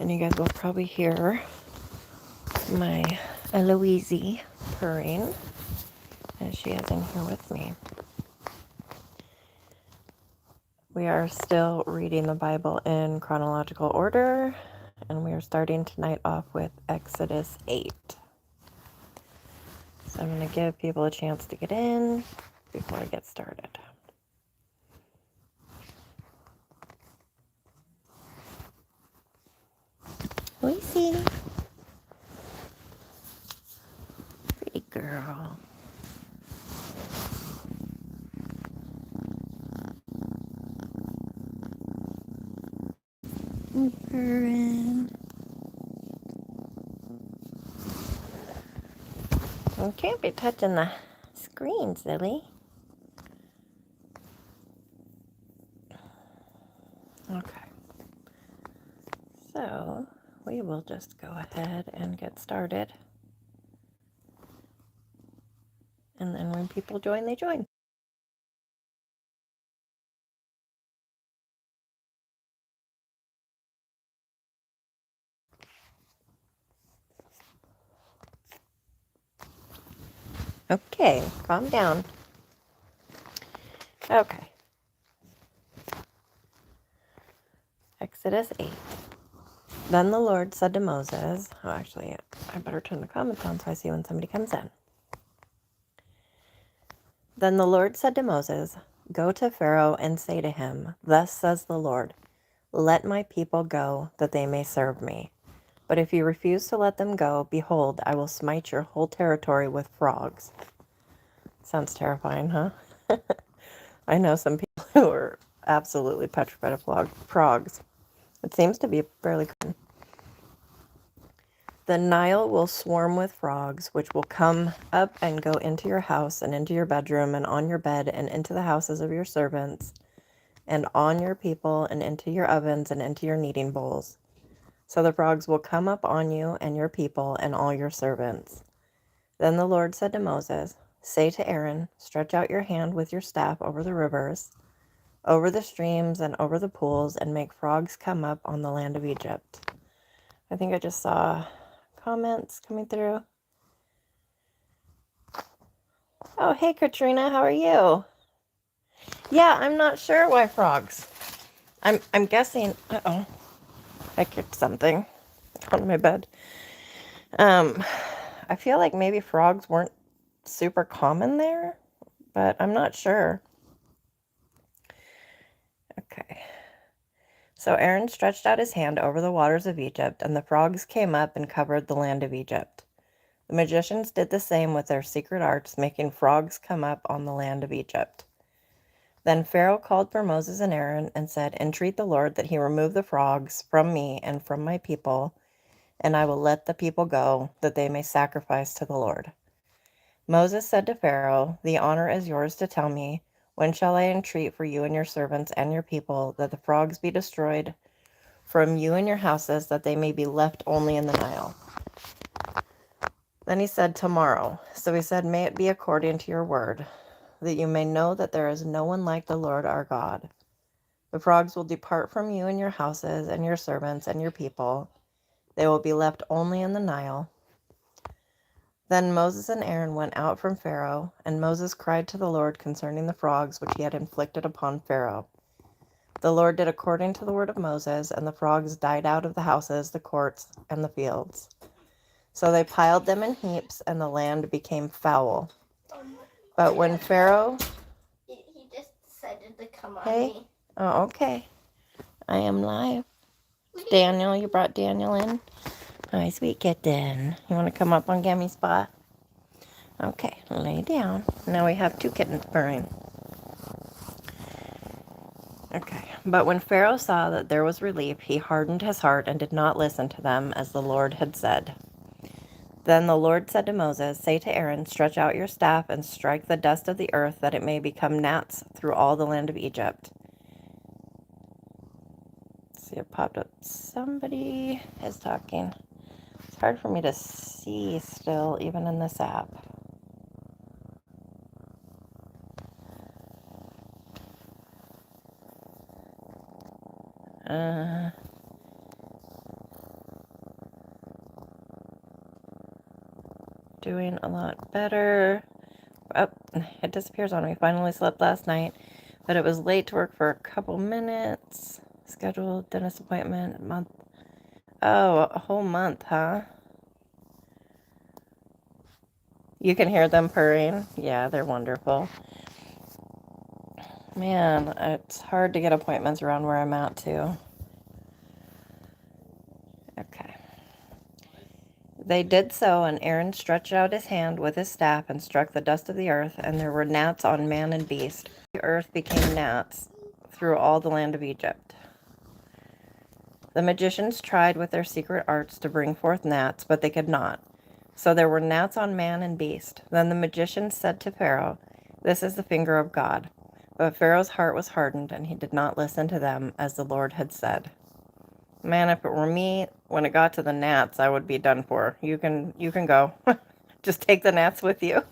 And you guys will probably hear my Eloise purring as she is in here with me. We are still reading the Bible in chronological order, and we are starting tonight off with Exodus 8. So I'm going to give people a chance to get in before I get started. Lucy, pretty girl. Purring. You can't be touching the screen, silly. Okay. So we will just go ahead and get started. And then when people join, they join. Okay, calm down. Okay. Exodus 8. Then the Lord said to Moses, oh, actually, I better turn the comments on so I see when somebody comes in. Then the Lord said to Moses, go to Pharaoh and say to him, thus says the Lord, let my people go, that they may serve me. But if you refuse to let them go, behold, I will smite your whole territory with frogs. Sounds terrifying, huh? I know some people who are absolutely petrified of frogs. It seems to be fairly common. The Nile will swarm with frogs, which will come up and go into your house and into your bedroom and on your bed and into the houses of your servants and on your people and into your ovens and into your kneading bowls. So the frogs will come up on you and your people and all your servants. Then the Lord said to Moses, say to Aaron, stretch out your hand with your staff over the rivers, over the streams and over the pools, and make frogs come up on the land of Egypt. I think I just saw comments coming through. Oh, hey, Katrina, how are you? Yeah, I'm not sure why frogs. I'm guessing. Uh-oh, I kicked something on my bed. I feel like maybe frogs weren't super common there, but I'm not sure. Okay. So Aaron stretched out his hand over the waters of Egypt, and the frogs came up and covered the land of Egypt. The magicians did the same with their secret arts, making frogs come up on the land of Egypt. Then Pharaoh called for Moses and Aaron and said, entreat the Lord that he remove the frogs from me and from my people, and I will let the people go, that they may sacrifice to the Lord. Moses said to Pharaoh, the honor is yours to tell me, when shall I entreat for you and your servants and your people, that the frogs be destroyed from you and your houses, that they may be left only in the Nile? Then he said, tomorrow. So he said, may it be according to your word, that you may know that there is no one like the Lord our God. The frogs will depart from you and your houses and your servants and your people. They will be left only in the Nile. Then Moses and Aaron went out from Pharaoh, and Moses cried to the Lord concerning the frogs which he had inflicted upon Pharaoh. The Lord did according to the word of Moses, and the frogs died out of the houses, the courts, and the fields. So they piled them in heaps, and the land became foul. But when Pharaoh... He just decided to come on me. Oh, okay. I am live. Daniel, you brought Daniel in? Hi, sweet kitten. You want to come up on Gammy's spot? Okay, lay down. Now we have two kittens purring. Okay, but when Pharaoh saw that there was relief, he hardened his heart and did not listen to them, as the Lord had said. Then the Lord said to Moses, say to Aaron, stretch out your staff and strike the dust of the earth, that it may become gnats through all the land of Egypt. Let's see, it popped up. Somebody is talking. It's hard for me to see still, even in this app. doing a lot better. Oh, it disappears on me. Finally slept last night, but it was late to work for a couple minutes. Scheduled dentist appointment, month. Oh, a whole month, huh? You can hear them purring. Yeah, they're wonderful. Man, it's hard to get appointments around where I'm at, too. Okay. They did so, and Aaron stretched out his hand with his staff and struck the dust of the earth, and there were gnats on man and beast. The earth became gnats through all the land of Egypt. The magicians tried with their secret arts to bring forth gnats, but they could not. So there were gnats on man and beast. Then the magicians said to Pharaoh, "This is the finger of God." But Pharaoh's heart was hardened, and he did not listen to them, as the Lord had said. Man, if it were me, when it got to the gnats, I would be done for. You can go. Just take the gnats with you.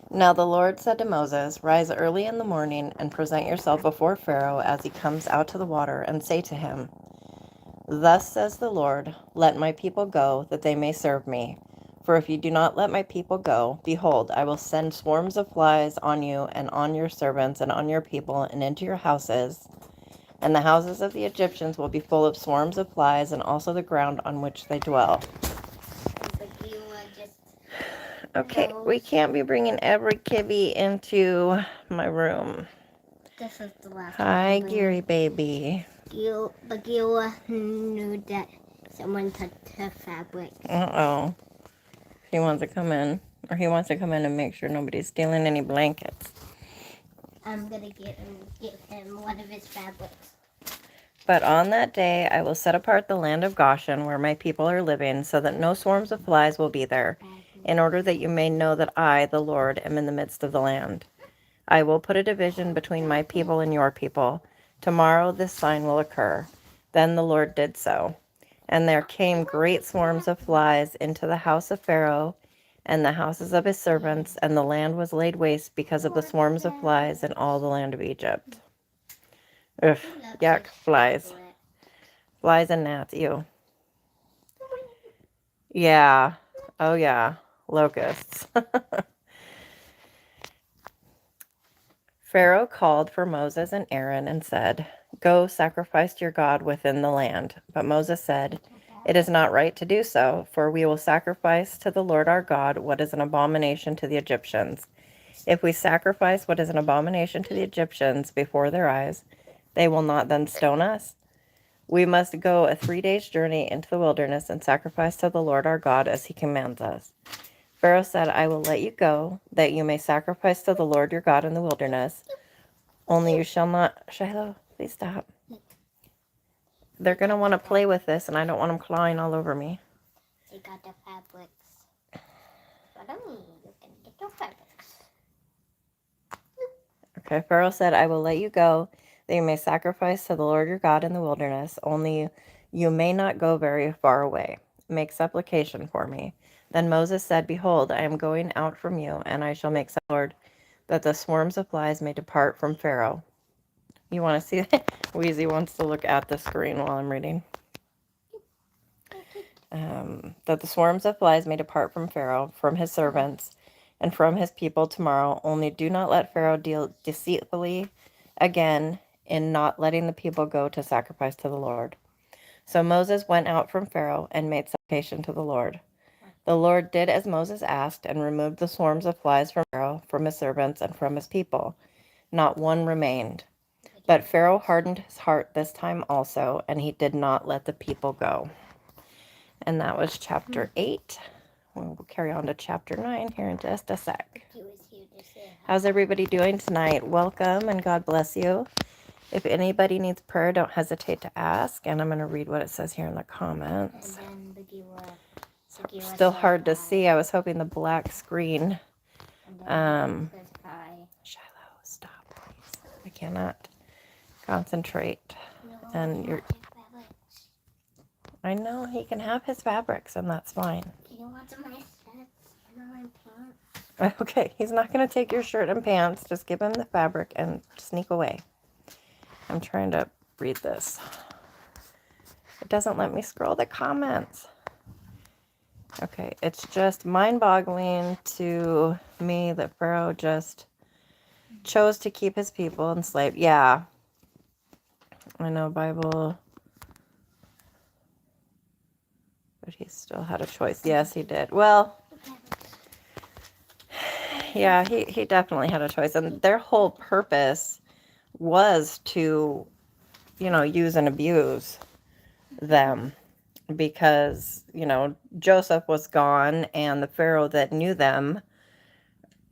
Now the Lord said to Moses, "Rise early in the morning and present yourself before Pharaoh as he comes out to the water, and say to him, 'Thus says the Lord, let my people go, that they may serve me. For if you do not let my people go, behold, I will send swarms of flies on you and on your servants and on your people and into your houses. And the houses of the Egyptians will be full of swarms of flies, and also the ground on which they dwell.'" Okay, we can't be bringing every kibby into my room. This is the last Hi, Geary baby. But Gila knew that someone touched her fabric. Uh-oh. He wants to come in. Or he wants to come in and make sure nobody's stealing any blankets. I'm going to give him one of his fabrics. "But on that day I will set apart the land of Goshen, where my people are living, so that no swarms of flies will be there, in order that you may know that I, the Lord, am in the midst of the land. I will put a division between my people and your people. Tomorrow this sign will occur." Then the Lord did so. And there came great swarms of flies into the house of Pharaoh and the houses of his servants, and the land was laid waste because of the swarms of flies in all the land of Egypt. Ugh, yuck, flies. Flies and gnats, ew. Yeah, oh yeah, locusts. Pharaoh called for Moses and Aaron and said, "Go sacrifice to your God within the land." But Moses said, "It is not right to do so, for we will sacrifice to the Lord our God what is an abomination to the Egyptians. If we sacrifice what is an abomination to the Egyptians before their eyes, they will not then stone us? We must go a 3 days' journey into the wilderness and sacrifice to the Lord our God as he commands us." Pharaoh said, "I will let you go, that you may sacrifice to the Lord your God in the wilderness. Only you shall not..." Shiloh, please stop. They're going to want to play with this, and I don't want them clawing all over me. They got the fabrics. But you can get your fabrics. Okay, Pharaoh said, "I will let you go, that you may sacrifice to the Lord your God in the wilderness. Only you may not go very far away. Make supplication for me." Then Moses said, "Behold, I am going out from you, and I shall make supplication to the Lord, that the swarms of flies may depart from Pharaoh." You want to see that? Wheezy wants to look at the screen while I'm reading. That the swarms of flies may depart from Pharaoh, from his servants, and from his people tomorrow. Only do not let Pharaoh deal deceitfully again in not letting the people go to sacrifice to the Lord. So Moses went out from Pharaoh and made supplication to the Lord. The Lord did as Moses asked and removed the swarms of flies from Pharaoh, from his servants, and from his people. Not one remained. But Pharaoh hardened his heart this time also, and he did not let the people go. And that was chapter 8. We'll carry on to chapter 9 here in just a sec. How's everybody doing tonight? Welcome and God bless you. If anybody needs prayer, don't hesitate to ask. And I'm going to read what it says here in the comments. And then Still hard to see. I was hoping the black screen. Shiloh, stop, please. I cannot concentrate. And you're... I know he can have his fabrics, and that's fine. Do you want some of my shirts and my pants? Okay, he's not going to take your shirt and pants. Just give him the fabric and sneak away. I'm trying to read this. It doesn't let me scroll the comments. Okay, it's just mind-boggling to me that Pharaoh just chose to keep his people enslaved. Yeah, I know Bible, but he still had a choice. Yes, he did. Well, yeah, he definitely had a choice. And their whole purpose was to, use and abuse them because, Joseph was gone and the Pharaoh that knew them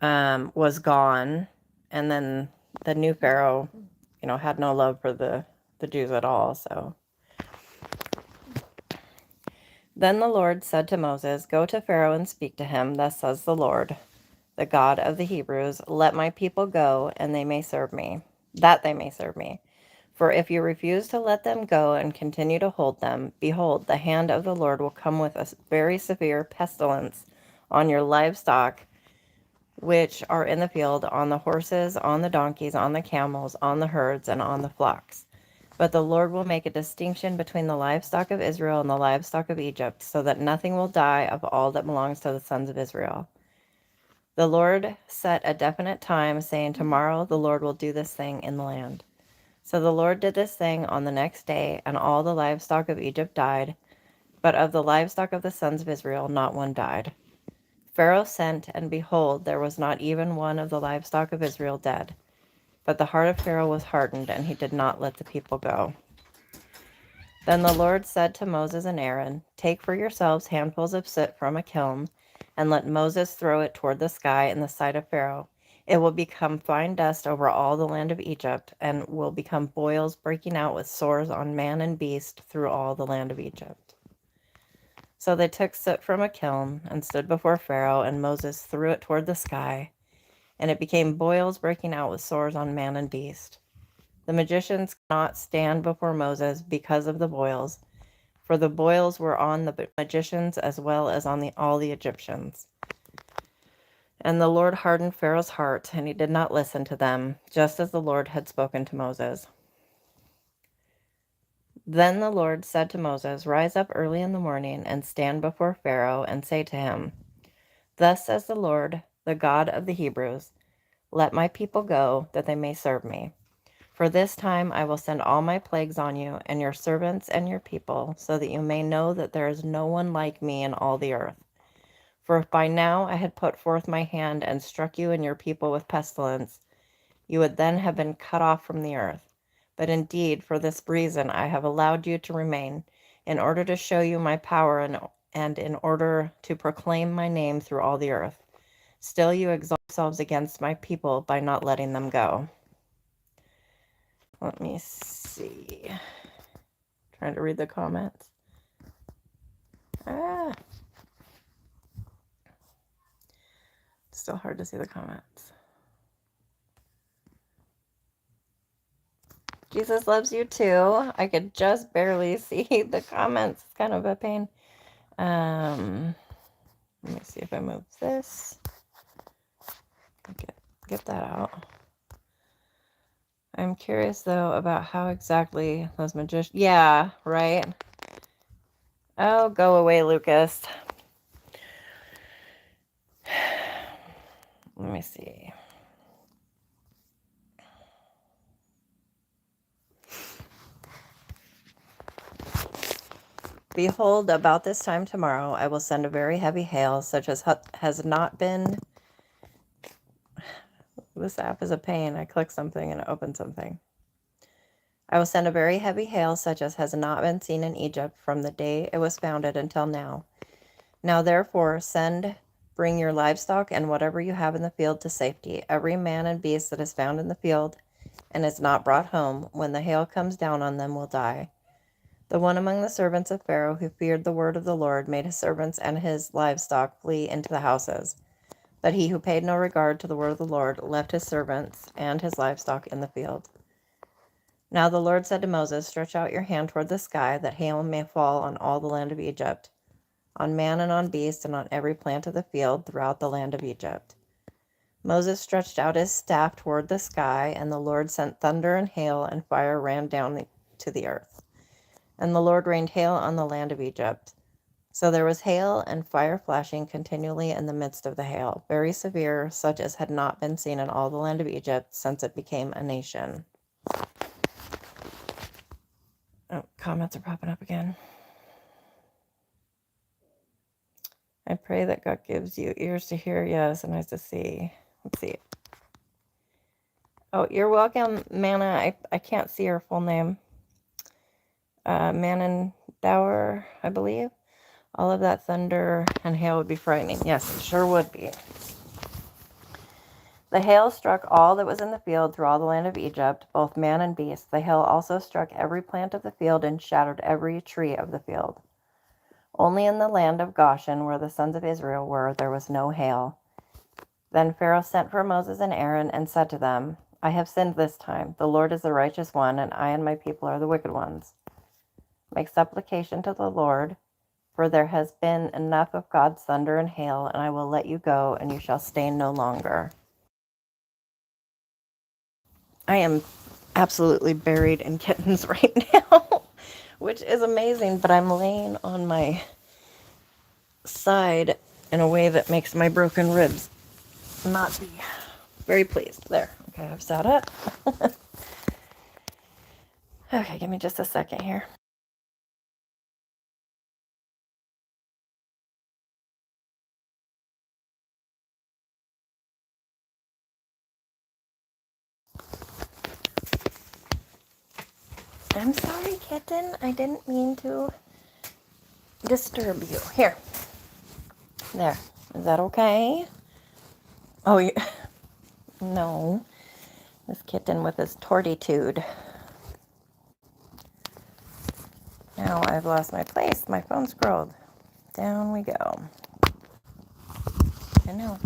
was gone. And then the new Pharaoh, had no love for the Jews at all. So then the Lord said to Moses, "Go to Pharaoh and speak to him. Thus says the Lord, the God of the Hebrews, let my people go, and they may serve me, that they may serve me. For if you refuse to let them go and continue to hold them, behold, the hand of the Lord will come with a very severe pestilence on your livestock, which are in the field, on the horses, on the donkeys, on the camels, on the herds, and on the flocks. But the Lord will make a distinction between the livestock of Israel and the livestock of Egypt, so that nothing will die of all that belongs to the sons of Israel." The Lord set a definite time, saying, "Tomorrow the Lord will do this thing in the land." So the Lord did this thing on the next day, and all the livestock of Egypt died, but of the livestock of the sons of Israel not one died. Pharaoh sent, and behold, there was not even one of the livestock of Israel dead. But the heart of Pharaoh was hardened, and he did not let the people go. Then the Lord said to Moses and Aaron, "Take for yourselves handfuls of soot from a kiln, and let Moses throw it toward the sky in the sight of Pharaoh. It will become fine dust over all the land of Egypt, and will become boils breaking out with sores on man and beast through all the land of Egypt." So they took soot from a kiln and stood before Pharaoh, and Moses threw it toward the sky, and it became boils breaking out with sores on man and beast. The magicians could not stand before Moses because of the boils, for the boils were on the magicians as well as on all the Egyptians. And the Lord hardened Pharaoh's heart, and he did not listen to them, just as the Lord had spoken to Moses. Then the Lord said to Moses, "Rise up early in the morning and stand before Pharaoh and say to him, 'Thus says the Lord, the God of the Hebrews, let my people go, that they may serve me. For this time I will send all my plagues on you and your servants and your people, so that you may know that there is no one like me in all the earth. For if by now I had put forth my hand and struck you and your people with pestilence, you would then have been cut off from the earth. But indeed, for this reason I have allowed you to remain, in order to show you my power and in order to proclaim my name through all the earth. Still you exalt yourselves against my people by not letting them go.'" Let me see. Trying to read the comments. Still hard to see the comments. Jesus loves you too. I could just barely see the comments. It's kind of a pain. Let me see if I move this. Get that out. I'm curious though about how exactly those magicians. Yeah, right. Oh, go away, Lucas. Let me see. "Behold, about this time tomorrow, I will send a very heavy hail, such as has not been." This app is a pain. I click something and it opens something. "I will send a very heavy hail, such as has not been seen in Egypt from the day it was founded until now. Now therefore bring your livestock and whatever you have in the field to safety. Every man and beast that is found in the field and is not brought home, when the hail comes down on them, will die. The one among the servants of Pharaoh who feared the word of the Lord made his servants and his livestock flee into the houses. But he who paid no regard to the word of the Lord left his servants and his livestock in the field. Now the Lord said to Moses, 'Stretch out your hand toward the sky, that hail may fall on all the land of Egypt, on man and on beast, and on every plant of the field throughout the land of Egypt.' Moses stretched out his staff toward the sky, and the Lord sent thunder and hail, and fire ran down to the earth. And the Lord rained hail on the land of Egypt. So there was hail and fire flashing continually in the midst of the hail, very severe, such as had not been seen in all the land of Egypt since it became a nation. Oh, comments are popping up again. I pray that God gives you ears to hear, yes, and eyes to see. Let's see. Oh, you're welcome, Manna. I can't see her full name. Manon Dower, I believe. All of that thunder and hail would be frightening. Yes, it sure would be. The hail struck all that was in the field through all the land of Egypt, both man and beast. The hail also struck every plant of the field and shattered every tree of the field. Only in the land of Goshen, where the sons of Israel were, there was no hail. Then Pharaoh sent for Moses and Aaron and said to them, I have sinned this time. The Lord is the righteous one, and I and my people are the wicked ones. Make supplication to the Lord, for there has been enough of God's thunder and hail, and I will let you go, and you shall stay no longer. I am absolutely buried in kittens right now, which is amazing, but I'm laying on my side in a way that makes my broken ribs not be very pleased. There. Okay, I've sat up. Okay, give me just a second here. I'm sorry, kitten. I didn't mean to disturb you. Here. There. Is that okay? Oh, you... No. This kitten with his tortitude. Now I've lost my place. My phone scrolled. Down we go. I know.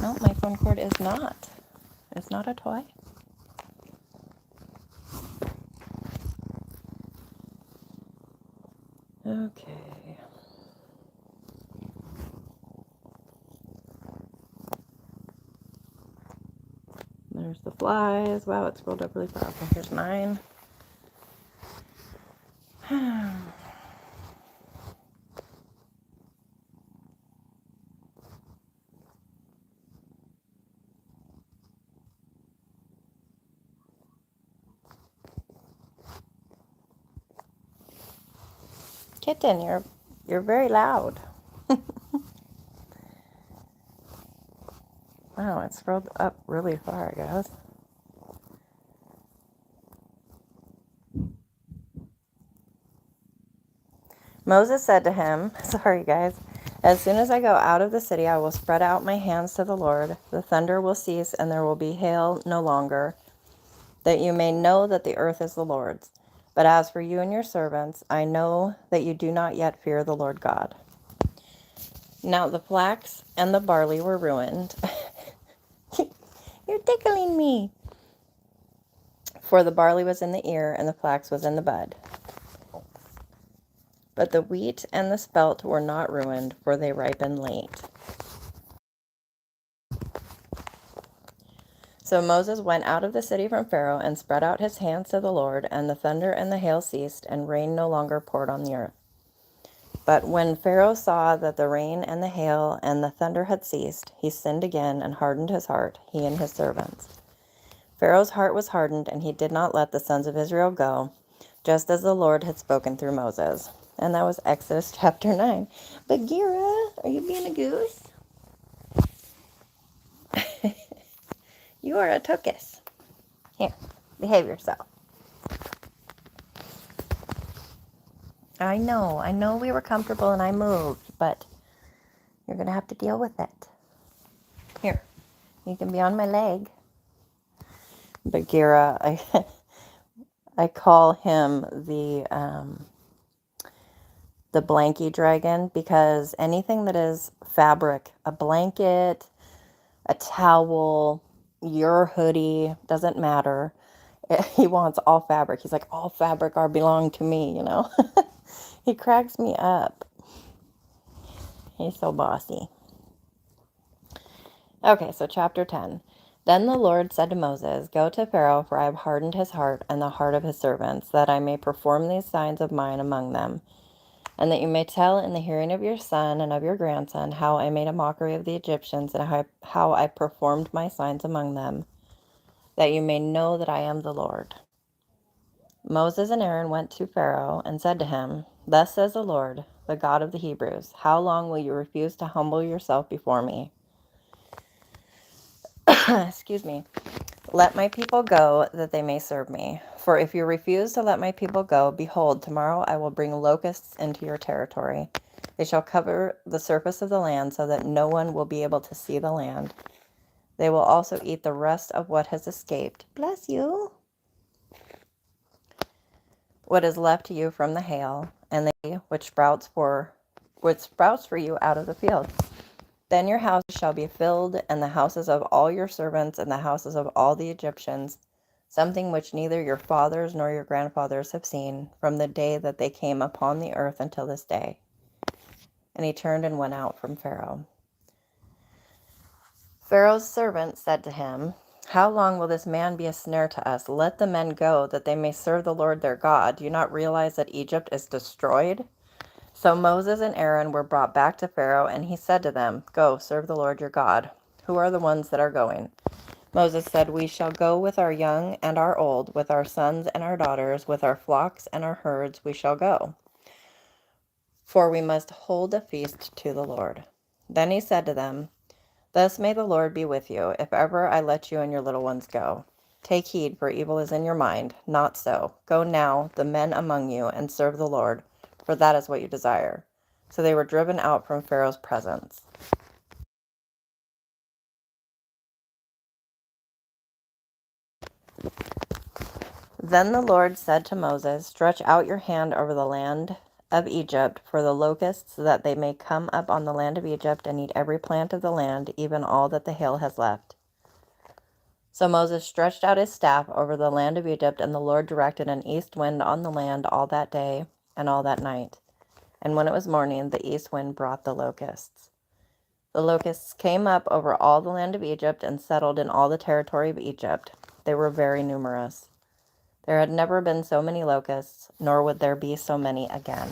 No, my phone cord is not. It's not a toy. Okay. There's the flies. Wow, it scrolled up really far. Okay, here's 9. Kitten, you're very loud. Wow, it scrolled up really far, I guess. Moses said to him, sorry guys, as soon as I go out of the city, I will spread out my hands to the Lord. The thunder will cease and there will be hail no longer, that you may know that the earth is the Lord's. But as for you and your servants, I know that you do not yet fear the Lord God. Now the flax and the barley were ruined. You're tickling me. For the barley was in the ear and the flax was in the bud. But the wheat and the spelt were not ruined, for they ripened late. So Moses went out of the city from Pharaoh and spread out his hands to the Lord, and the thunder and the hail ceased, and rain no longer poured on the earth. But when Pharaoh saw that the rain and the hail and the thunder had ceased, he sinned again and hardened his heart, he and his servants. Pharaoh's heart was hardened, and he did not let the sons of Israel go, just as the Lord had spoken through Moses. And that was Exodus chapter 9. Bagheera, are you being a goose? You are a tuchus. Here, behave yourself. I know we were comfortable and I moved, but you're going to have to deal with it. Here, you can be on my leg. Bagheera, I call him the blankie dragon, because anything that is fabric, a blanket, a towel, your hoodie, doesn't matter. He wants all fabric. He's like, all fabric are belong to me, you know. He cracks me up. He's so bossy. Okay, so chapter 10. Then the Lord said to Moses, go to Pharaoh, for I have hardened his heart and the heart of his servants, that I may perform these signs of mine among them. and that you may tell in the hearing of your son and of your grandson how I made a mockery of the Egyptians and how I performed my signs among them, that you may know that I am the Lord. Moses and Aaron went to Pharaoh and said to him, Thus says the Lord, the God of the Hebrews, how long will you refuse to humble yourself before me? Excuse me. Let my people go, that they may serve me. For if you refuse to let my people go, behold, tomorrow I will bring locusts into your territory. They shall cover the surface of the land, so that no one will be able to see the land. They will also eat the rest of what has escaped. Bless you. What is left to you from the hail, and the which sprouts for you out of the field. Then your houses shall be filled, and the houses of all your servants, and the houses of all the Egyptians, something which neither your fathers nor your grandfathers have seen, from the day that they came upon the earth until this day. And he turned and went out from Pharaoh. Pharaoh's servants said to him, How long will this man be a snare to us? Let the men go, that they may serve the Lord their God. Do you not realize that Egypt is destroyed? So Moses and Aaron were brought back to Pharaoh, and he said to them, Go, serve the Lord your God. Who are the ones that are going? Moses said, We shall go with our young and our old, with our sons and our daughters, with our flocks and our herds we shall go. For we must hold a feast to the Lord. Then he said to them, Thus may the Lord be with you, if ever I let you and your little ones go. Take heed, for evil is in your mind. Not so. Go now, the men among you, and serve the Lord, for that is what you desire. So they were driven out from Pharaoh's presence. Then the Lord said to Moses, Stretch out your hand over the land of Egypt for the locusts, so that they may come up on the land of Egypt and eat every plant of the land, even all that the hail has left. So Moses stretched out his staff over the land of Egypt, and the Lord directed an east wind on the land all that day and all that night. And when it was morning, the east wind brought the locusts. The locusts came up over all the land of Egypt and settled in all the territory of Egypt. They were very numerous. There had never been so many locusts, nor would there be so many again.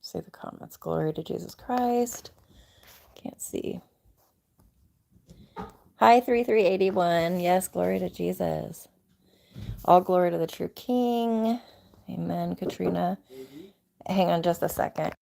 See the comments. Glory to Jesus Christ. Can't see. Hi, 3381. Yes, glory to Jesus. All glory to the true King. Amen, Katrina. Hang on just a second.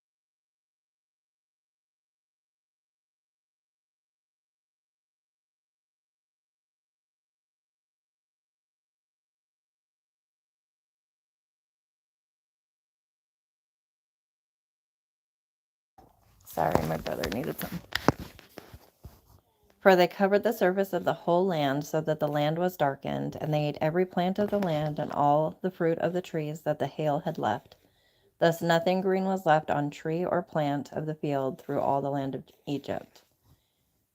Sorry, my brother needed some. For they covered the surface of the whole land, so that the land was darkened, and they ate every plant of the land and all the fruit of the trees that the hail had left. Thus nothing green was left on tree or plant of the field through all the land of Egypt.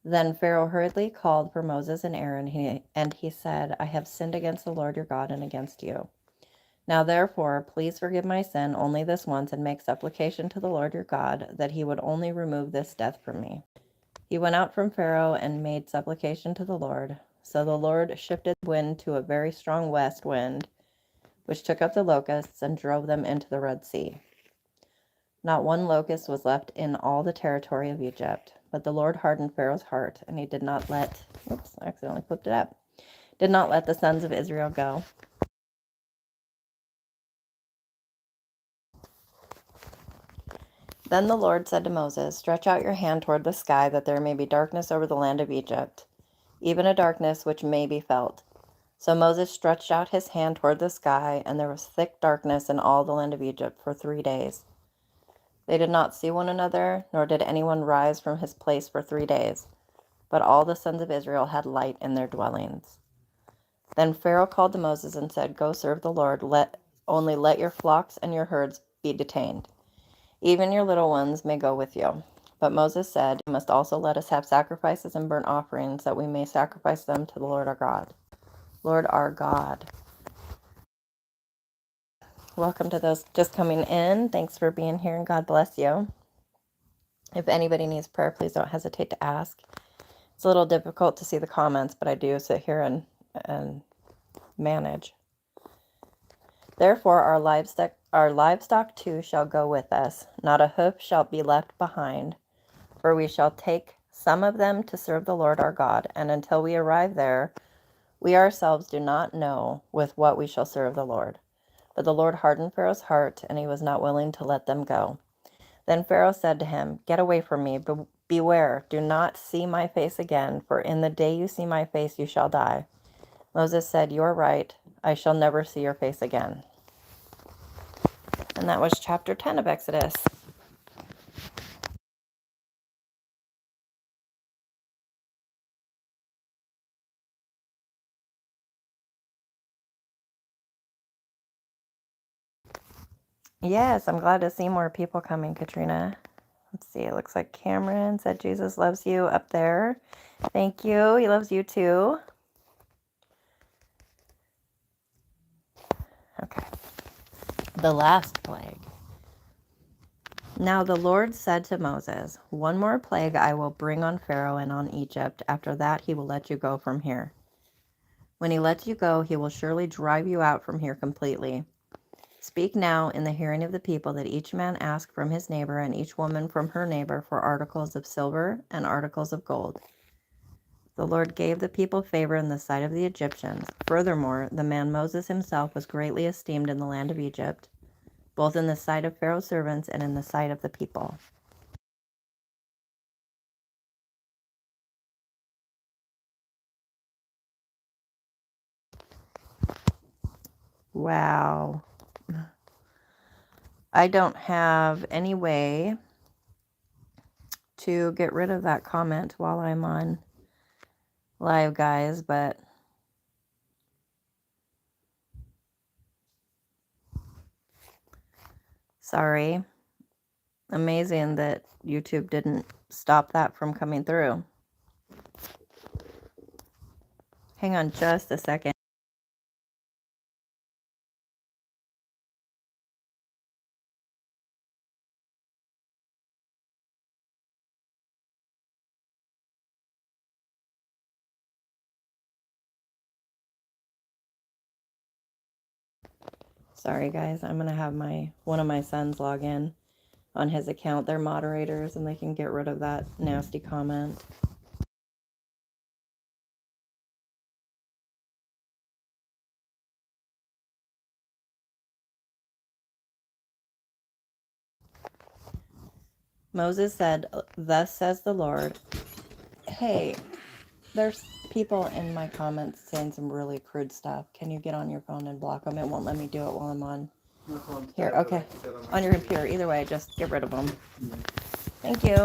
Then Pharaoh hurriedly called for Moses and Aaron, and he said, I have sinned against the Lord your God and against you. Now therefore, please forgive my sin only this once, and make supplication to the Lord your God, that he would only remove this death from me. He went out from Pharaoh and made supplication to the Lord. So the Lord shifted the wind to a very strong west wind, which took up the locusts and drove them into the Red Sea. Not one locust was left in all the territory of Egypt. But the Lord hardened Pharaoh's heart, and he did not let, I accidentally flipped it up, did not let the sons of Israel go. Then the Lord said to Moses, Stretch out your hand toward the sky, that there may be darkness over the land of Egypt, even a darkness which may be felt. So Moses stretched out his hand toward the sky, and there was thick darkness in all the land of Egypt for 3 days. They did not see one another, nor did anyone rise from his place for 3 days. But all the sons of Israel had light in their dwellings. Then Pharaoh called to Moses and said, Go serve the Lord, only let your flocks and your herds be detained. Even your little ones may go with you. But Moses said, You must also let us have sacrifices and burnt offerings, that we may sacrifice them to the Lord our God. Lord our God. Welcome to those just coming in. Thanks for being here, and God bless you. If anybody needs prayer, please don't hesitate to ask. It's a little difficult to see the comments, but I do sit here and manage. Therefore our livestock too shall go with us. Not a hoof shall be left behind, for we shall take some of them to serve the Lord our God, and until we arrive there, we ourselves do not know with what we shall serve the Lord. But the Lord hardened Pharaoh's heart, and he was not willing to let them go. Then Pharaoh said to him, Get away from me, beware, do not see my face again, for in the day you see my face you shall die. Moses said, You are right, I shall never see your face again. And that was chapter 10 of Exodus. Yes, I'm glad to see more people coming, Katrina. Let's see, it looks like Cameron said Jesus loves you up there. Thank you. He loves you too. Okay. The last plague. Now the Lord said to Moses, One more plague I will bring on Pharaoh and on Egypt. After that, he will let you go from here. When he lets you go, he will surely drive you out from here completely. Speak now in the hearing of the people that each man ask from his neighbor and each woman from her neighbor for articles of silver and articles of gold. The Lord gave the people favor in the sight of the Egyptians. Furthermore, the man Moses himself was greatly esteemed in the land of Egypt, both in the sight of Pharaoh's servants and in the sight of the people. Wow. I don't have any way to get rid of that comment while I'm on live, guys, but sorry. Amazing that YouTube didn't stop that from coming through. Hang on just a second. Sorry, guys. I'm going to have one of my sons log in on his account. They're moderators and they can get rid of that nasty comment. Moses said, Thus says the Lord. Hey, there's people in my comments saying some really crude stuff. Can you get on your phone and block them? It won't let me do it while I'm on here. Okay. On your computer. Either way, just get rid of them. Thank you.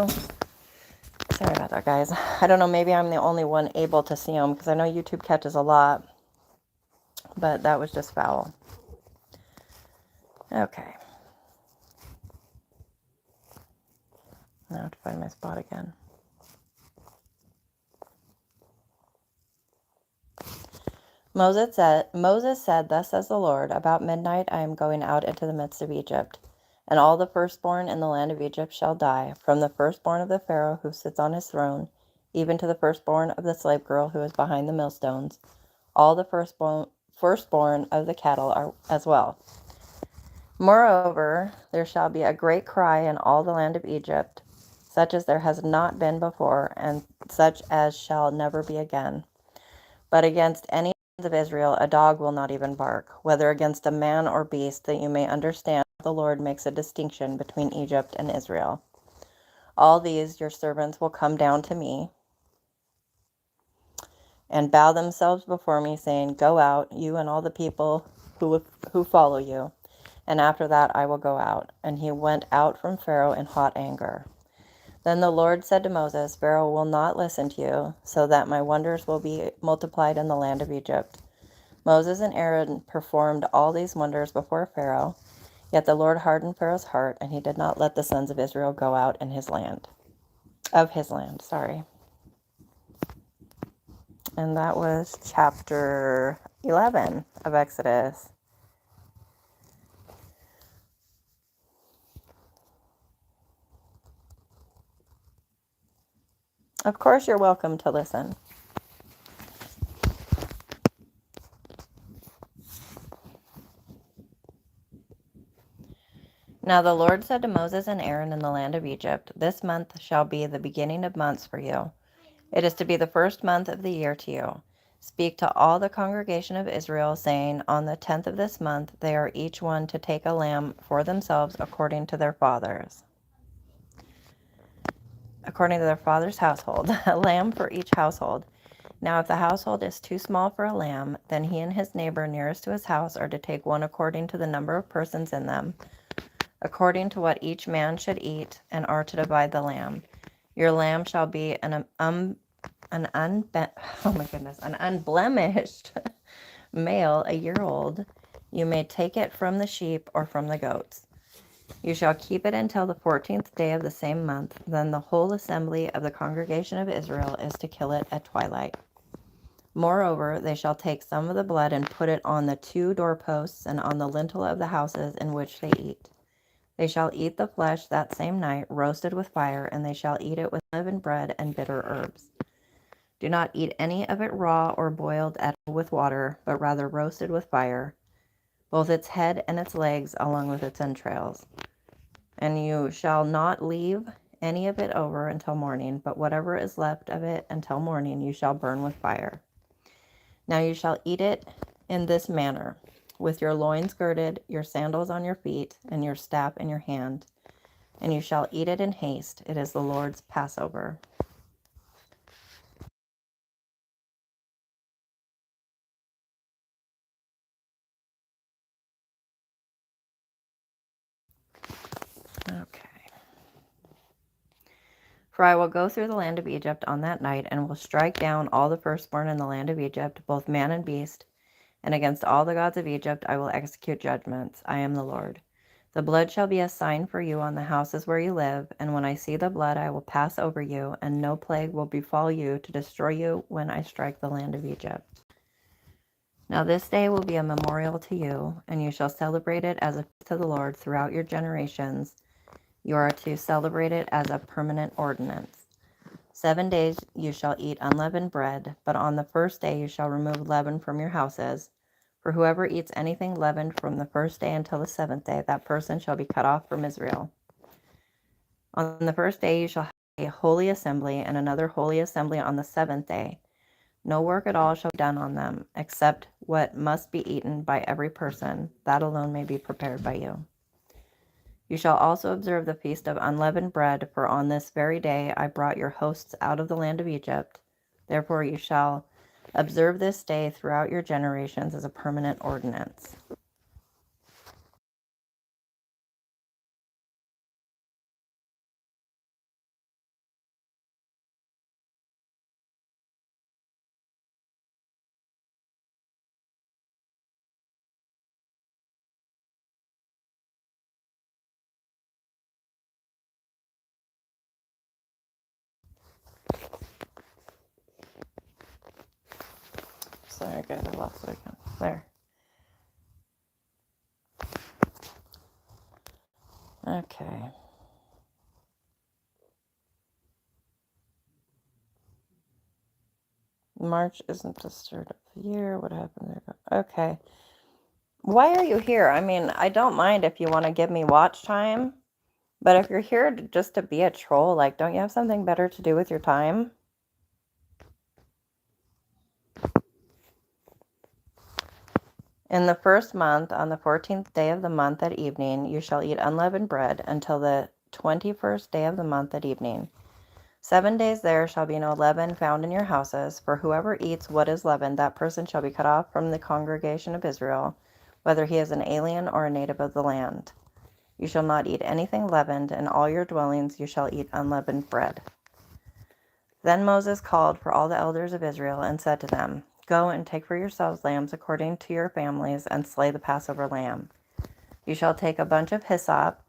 Sorry about that, guys. I don't know. Maybe I'm the only one able to see them because I know YouTube catches a lot. But that was just foul. Okay. Now I have to find my spot again. Moses said, Thus says the Lord, about midnight I am going out into the midst of Egypt, and all the firstborn in the land of Egypt shall die, from the firstborn of the Pharaoh who sits on his throne, even to the firstborn of the slave girl who is behind the millstones. All the firstborn of the cattle are as well. Moreover, there shall be a great cry in all the land of Egypt, such as there has not been before, and such as shall never be again. But against any of Israel a dog will not even bark, whether against a man or beast, that you may understand the Lord makes a distinction between Egypt and Israel. All these your servants will come down to me and bow themselves before me, saying, Go out, you and all the people who follow you. And after that I will go out. And he went out from Pharaoh in hot anger. Then the Lord said to Moses, Pharaoh will not listen to you, so that my wonders will be multiplied in the land of Egypt. Moses and Aaron performed all these wonders before Pharaoh, yet the Lord hardened Pharaoh's heart, and he did not let the sons of Israel go out in his land. And that was chapter 11 of Exodus. Of course, you're welcome to listen. Now the Lord said to Moses and Aaron in the land of Egypt, "This month shall be the beginning of months for you. It is to be the first month of the year to you. Speak to all the congregation of Israel, saying, On the 10th of this month they are each one to take a lamb for themselves according to their father's household, a lamb for each household. Now if the household is too small for a lamb, then he and his neighbor nearest to his house are to take one according to the number of persons in them, according to what each man should eat, and are to divide the lamb. Your lamb shall be an unblemished male, a year old. You may take it from the sheep or from the goats. You shall keep it until the 14th day of the same month. Then the whole assembly of the congregation of Israel is to kill it at twilight. Moreover, they shall take some of the blood and put it on the 2 doorposts and on the lintel of the houses in which they eat. They shall eat the flesh that same night, roasted with fire, and they shall eat it with unleavened bread and bitter herbs. Do not eat any of it raw or boiled at all with water, but rather roasted with fire, both its head and its legs, along with its entrails. And you shall not leave any of it over until morning, but whatever is left of it until morning you shall burn with fire. Now you shall eat it in this manner, with your loins girded, your sandals on your feet, and your staff in your hand. And you shall eat it in haste. It is the Lord's Passover. Okay. For I will go through the land of Egypt on that night, and will strike down all the firstborn in the land of Egypt, both man and beast, and against all the gods of Egypt I will execute judgments. I am the Lord. The blood shall be a sign for you on the houses where you live, and when I see the blood I will pass over you, and no plague will befall you to destroy you when I strike the land of Egypt. Now this day will be a memorial to you, and you shall celebrate it as a feast to the Lord throughout your generations. You are to celebrate it as a permanent ordinance. 7 days you shall eat unleavened bread, but on the first day you shall remove leaven from your houses. For whoever eats anything leavened from the first day until the 7th day, that person shall be cut off from Israel. On the first day you shall have a holy assembly, and another holy assembly on the 7th day. No work at all shall be done on them, except what must be eaten by every person. That alone may be prepared by you. You shall also observe the feast of unleavened bread, for on this very day I brought your hosts out of the land of Egypt. Therefore you shall observe this day throughout your generations as a permanent ordinance. Sorry guys, I lost it again. There. Okay. March isn't the start of the year. What happened there? Okay. Why are you here? I mean, I don't mind if you want to give me watch time, but if you're here just to be a troll, like, don't you have something better to do with your time? In the first month, on the 14th day of the month at evening, you shall eat unleavened bread until the 21st day of the month at evening. 7 days there shall be no leaven found in your houses, for whoever eats what is leavened, that person shall be cut off from the congregation of Israel, whether he is an alien or a native of the land. You shall not eat anything leavened. In all your dwellings you shall eat unleavened bread. Then Moses called for all the elders of Israel and said to them, Go and take for yourselves lambs according to your families, and slay the Passover lamb. You shall take a bunch of hyssop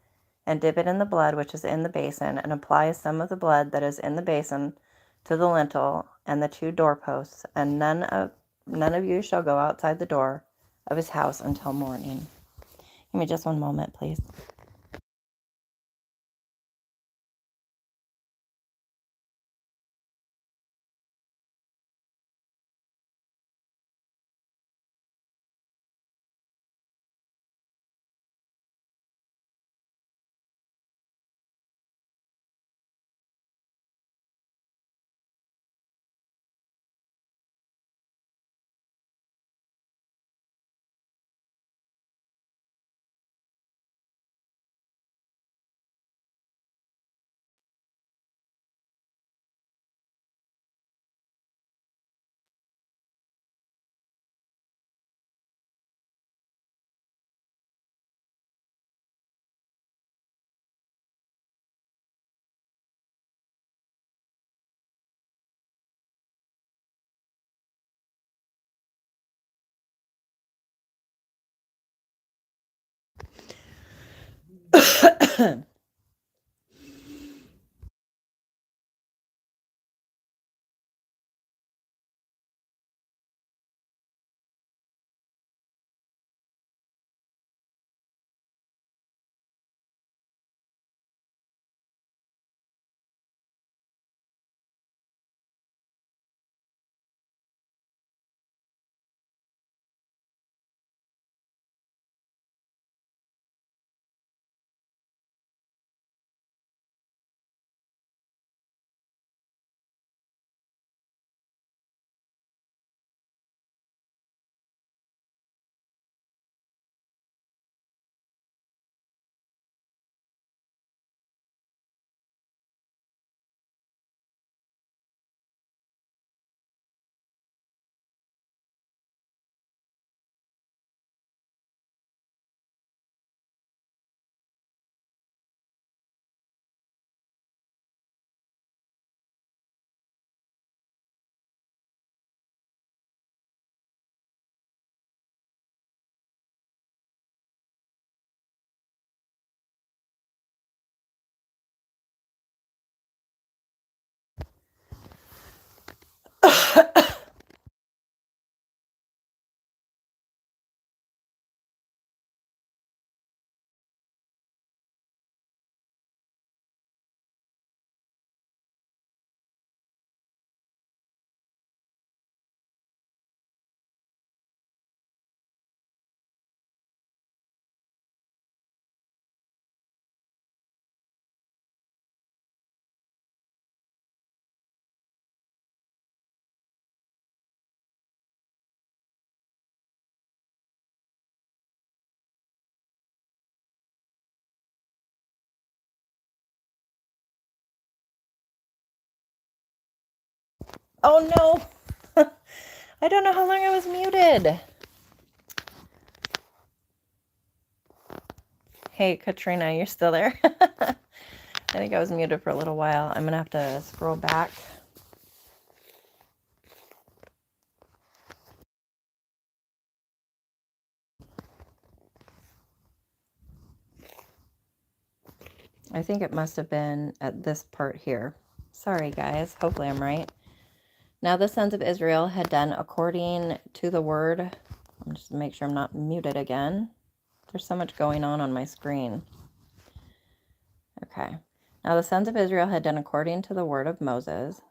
and dip it in the blood which is in the basin, and apply some of the blood that is in the basin to the lintel and the 2 doorposts, and none of you shall go outside the door of his house until morning. Give me just one moment, please. Oh no! I don't know how long I was muted. Hey, Katrina, you're still there? I think I was muted for a little while. I'm going to have to scroll back. I think it must have been at this part here. Sorry, guys. Hopefully I'm right. Now the sons of Israel had done according to the word. I'm just to make sure I'm not muted again. There's so much going on my screen. Okay. Now the sons of Israel had done according to the word of Moses,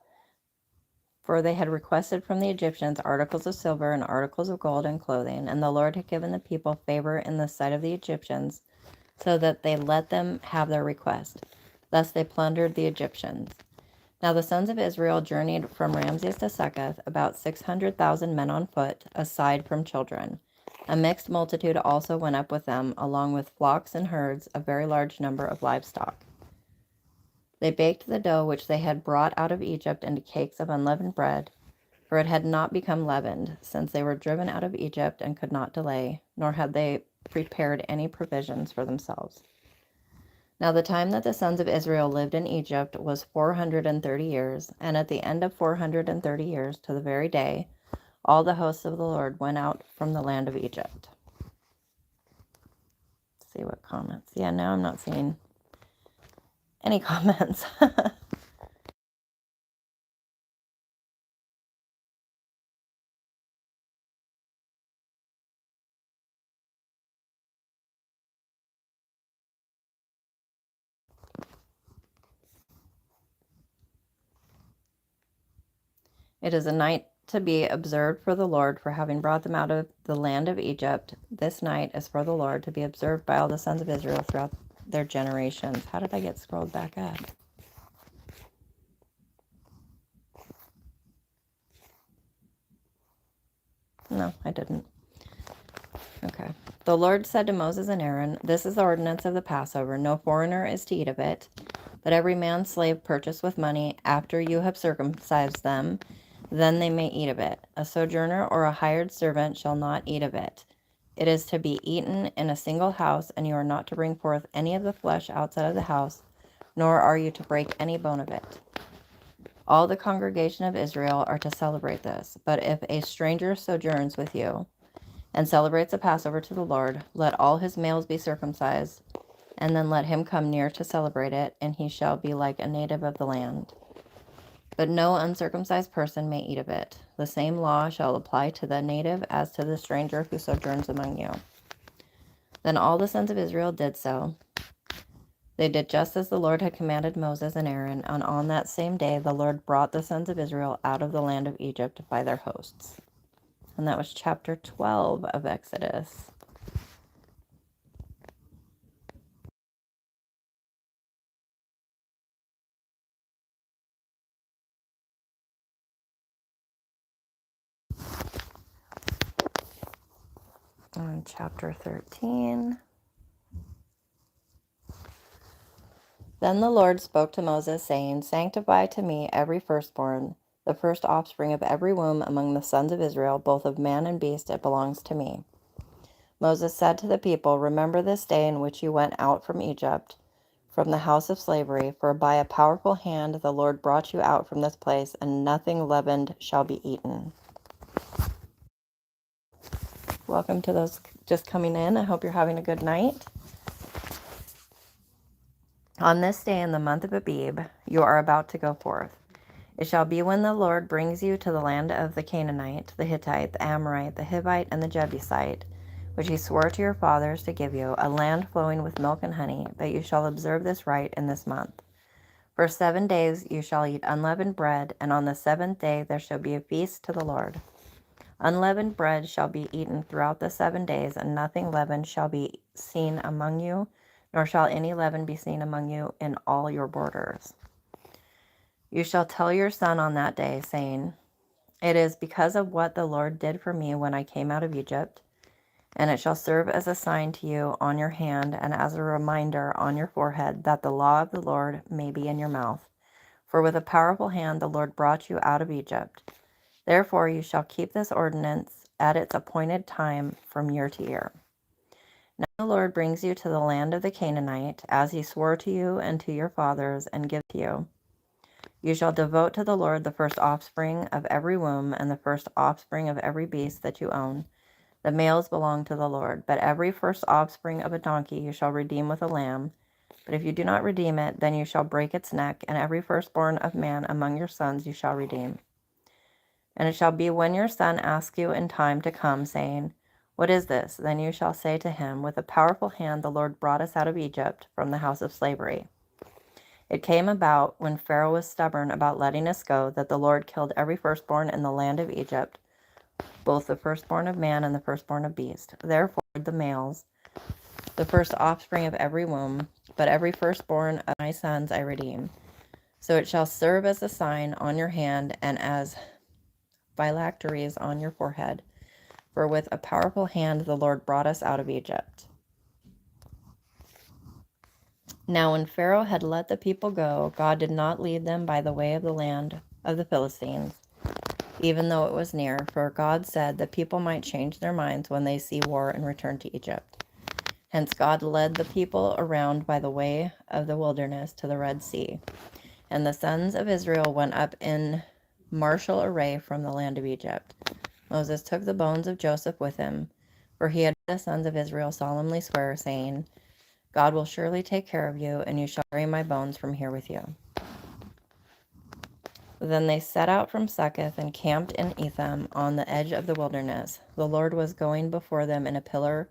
for they had requested from the Egyptians articles of silver and articles of gold and clothing, and the Lord had given the people favor in the sight of the Egyptians, so that they let them have their request. Thus they plundered the Egyptians. Now the sons of Israel journeyed from Ramses to Succoth, about 600,000 men on foot, aside from children. A mixed multitude also went up with them, along with flocks and herds, a very large number of livestock. They baked the dough which they had brought out of Egypt into cakes of unleavened bread, for it had not become leavened, since they were driven out of Egypt and could not delay, nor had they prepared any provisions for themselves. Now the time that the sons of Israel lived in Egypt was 430 years, and at the end of 430 years, to the very day, all the hosts of the Lord went out from the land of Egypt. Let's see what comments. Yeah, now I'm not seeing any comments. It is a night to be observed for the Lord, for having brought them out of the land of Egypt. This night is for the Lord, to be observed by all the sons of Israel throughout their generations. How did I get scrolled back up? No, I didn't. Okay. The Lord said to Moses and Aaron, "This is the ordinance of the Passover. No foreigner is to eat of it, but every man's slave purchased with money after you have circumcised them, then they may eat of it. A sojourner or a hired servant shall not eat of it. It is to be eaten in a single house, and you are not to bring forth any of the flesh outside of the house, nor are you to break any bone of it. All the congregation of Israel are to celebrate this. But if a stranger sojourns with you and celebrates the Passover to the Lord, let all his males be circumcised, and then let him come near to celebrate it, and he shall be like a native of the land. But no uncircumcised person may eat of it. The same law shall apply to the native as to the stranger who sojourns among you. Then all the sons of Israel did so. They did just as the Lord had commanded Moses and Aaron, and on that same day the Lord brought the sons of Israel out of the land of Egypt by their hosts. And that was chapter 12 of Exodus. And chapter 13. Then the Lord spoke to Moses, saying, Sanctify to me every firstborn, the first offspring of every womb among the sons of Israel, both of man and beast, it belongs to me. Moses said to the people, Remember this day in which you went out from Egypt, from the house of slavery, for by a powerful hand the Lord brought you out from this place, and nothing leavened shall be eaten. Welcome to those just coming in. I hope you're having a good night. On this day in the month of Abib, you are about to go forth. It shall be when the Lord brings you to the land of the Canaanite, the Hittite, the Amorite, the Hivite, and the Jebusite, which he swore to your fathers to give you, a land flowing with milk and honey, that you shall observe this rite in this month. For 7 days you shall eat unleavened bread, and on the 7th day there shall be a feast to the Lord. Unleavened bread shall be eaten throughout the 7 days, and nothing leavened shall be seen among you, nor shall any leaven be seen among you in all your borders. You shall tell your son on that day, saying, It is because of what the Lord did for me when I came out of Egypt, and it shall serve as a sign to you on your hand and as a reminder on your forehead, that the law of the Lord may be in your mouth. For with a powerful hand the Lord brought you out of Egypt. Therefore you shall keep this ordinance at its appointed time from year to year. Now the Lord brings you to the land of the Canaanite, as he swore to you and to your fathers, and gives to you. You shall devote to the Lord the first offspring of every womb, and the first offspring of every beast that you own. The males belong to the Lord, but every first offspring of a donkey you shall redeem with a lamb. But if you do not redeem it, then you shall break its neck, and every firstborn of man among your sons you shall redeem. And it shall be when your son asks you in time to come, saying, What is this? Then you shall say to him, With a powerful hand the Lord brought us out of Egypt, from the house of slavery. It came about, when Pharaoh was stubborn about letting us go, that the Lord killed every firstborn in the land of Egypt, both the firstborn of man and the firstborn of beast. Therefore the males, the first offspring of every womb, but every firstborn of my sons I redeem. So it shall serve as a sign on your hand and as phylacteries on your forehead. For with a powerful hand the Lord brought us out of Egypt. Now when Pharaoh had let the people go, God did not lead them by the way of the land of the Philistines, even though it was near, for God said that people might change their minds when they see war and return to Egypt. Hence God led the people around by the way of the wilderness to the Red Sea. And the sons of Israel went up in martial array from the land of Egypt. Moses took the bones of Joseph with him, for he had made the sons of Israel solemnly swear, saying, God will surely take care of you, and you shall carry my bones from here with you. Then they set out from Succoth and camped in Etham on the edge of the wilderness. The Lord was going before them in a pillar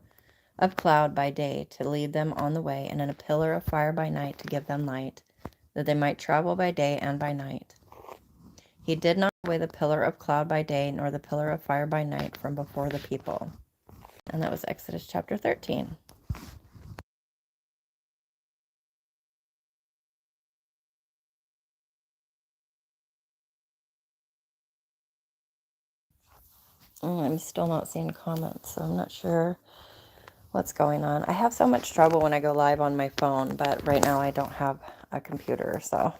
of cloud by day to lead them on the way, and in a pillar of fire by night to give them light, that they might travel by day and by night. He did not take away the pillar of cloud by day, nor the pillar of fire by night from before the people. And that was Exodus chapter 13. I'm still not seeing comments, so I'm not sure what's going on. I have so much trouble when I go live on my phone, but right now I don't have a computer, so.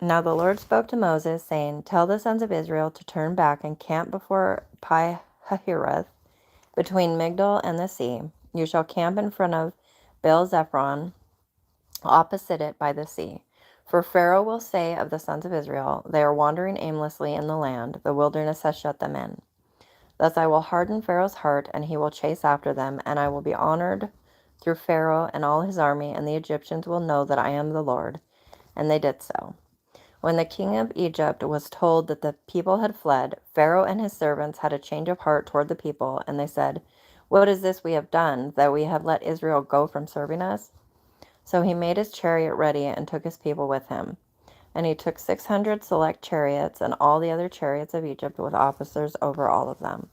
Now the Lord spoke to Moses, saying, Tell the sons of Israel to turn back and camp before Pi-hahiroth, between Migdol and the sea. You shall camp in front of Baal-zephon, opposite it by the sea. For Pharaoh will say of the sons of Israel, they are wandering aimlessly in the land, the wilderness has shut them in. Thus I will harden Pharaoh's heart, and he will chase after them, and I will be honored through Pharaoh and all his army, and the Egyptians will know that I am the Lord. And they did so. When the king of Egypt was told that the people had fled, Pharaoh and his servants had a change of heart toward the people, and they said, what is this we have done, that we have let Israel go from serving us? So he made his chariot ready and took his people with him. And he took 600 select chariots and all the other chariots of Egypt with officers over all of them.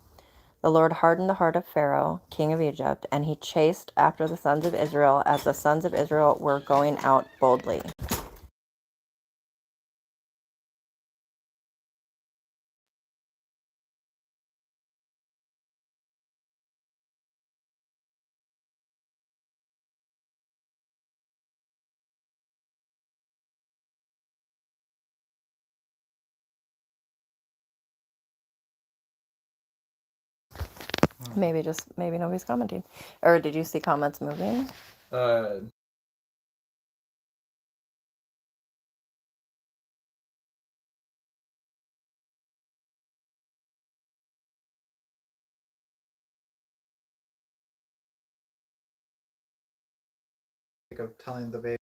The Lord hardened the heart of Pharaoh, king of Egypt, and he chased after the sons of Israel as the sons of Israel were going out boldly. Maybe nobody's commenting. Or did you see comments moving? Of telling the baby.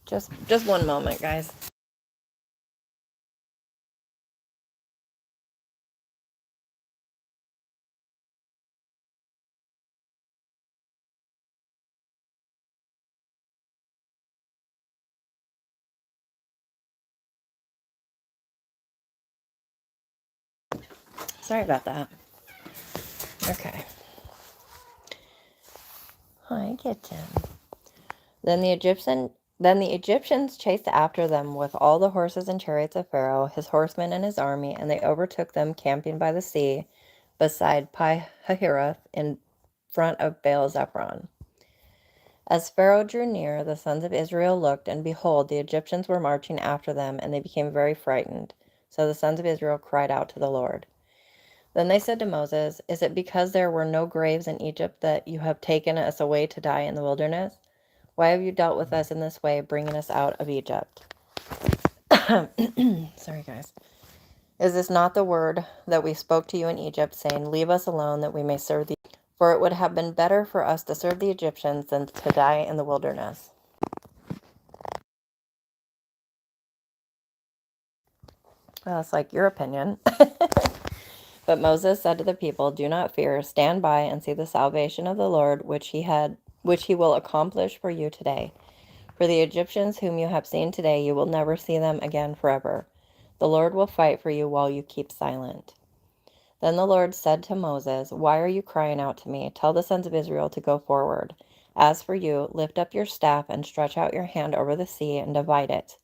Just one moment, guys. Sorry about that. Okay. Hi, kitten. Then the Egyptians chased after them with all the horses and chariots of Pharaoh, his horsemen and his army, and they overtook them camping by the sea beside Pi-hahiroth in front of Baal-zephon. As Pharaoh drew near, the sons of Israel looked, and behold, the Egyptians were marching after them, and they became very frightened. So the sons of Israel cried out to the Lord. Then they said to Moses, is it because there were no graves in Egypt that you have taken us away to die in the wilderness? Why have you dealt with us in this way, bringing us out of Egypt? Sorry, guys. Is this not the word that we spoke to you in Egypt, saying, leave us alone that we may serve thee? For it would have been better for us to serve the Egyptians than to die in the wilderness. Well, that's like your opinion. But Moses said to the people, do not fear, stand by and see the salvation of the Lord, which he will accomplish for you today. For the Egyptians whom you have seen today, you will never see them again forever. The Lord will fight for you while you keep silent. Then the Lord said to Moses, why are you crying out to me? Tell the sons of Israel to go forward. As for you, lift up your staff and stretch out your hand over the sea and divide it.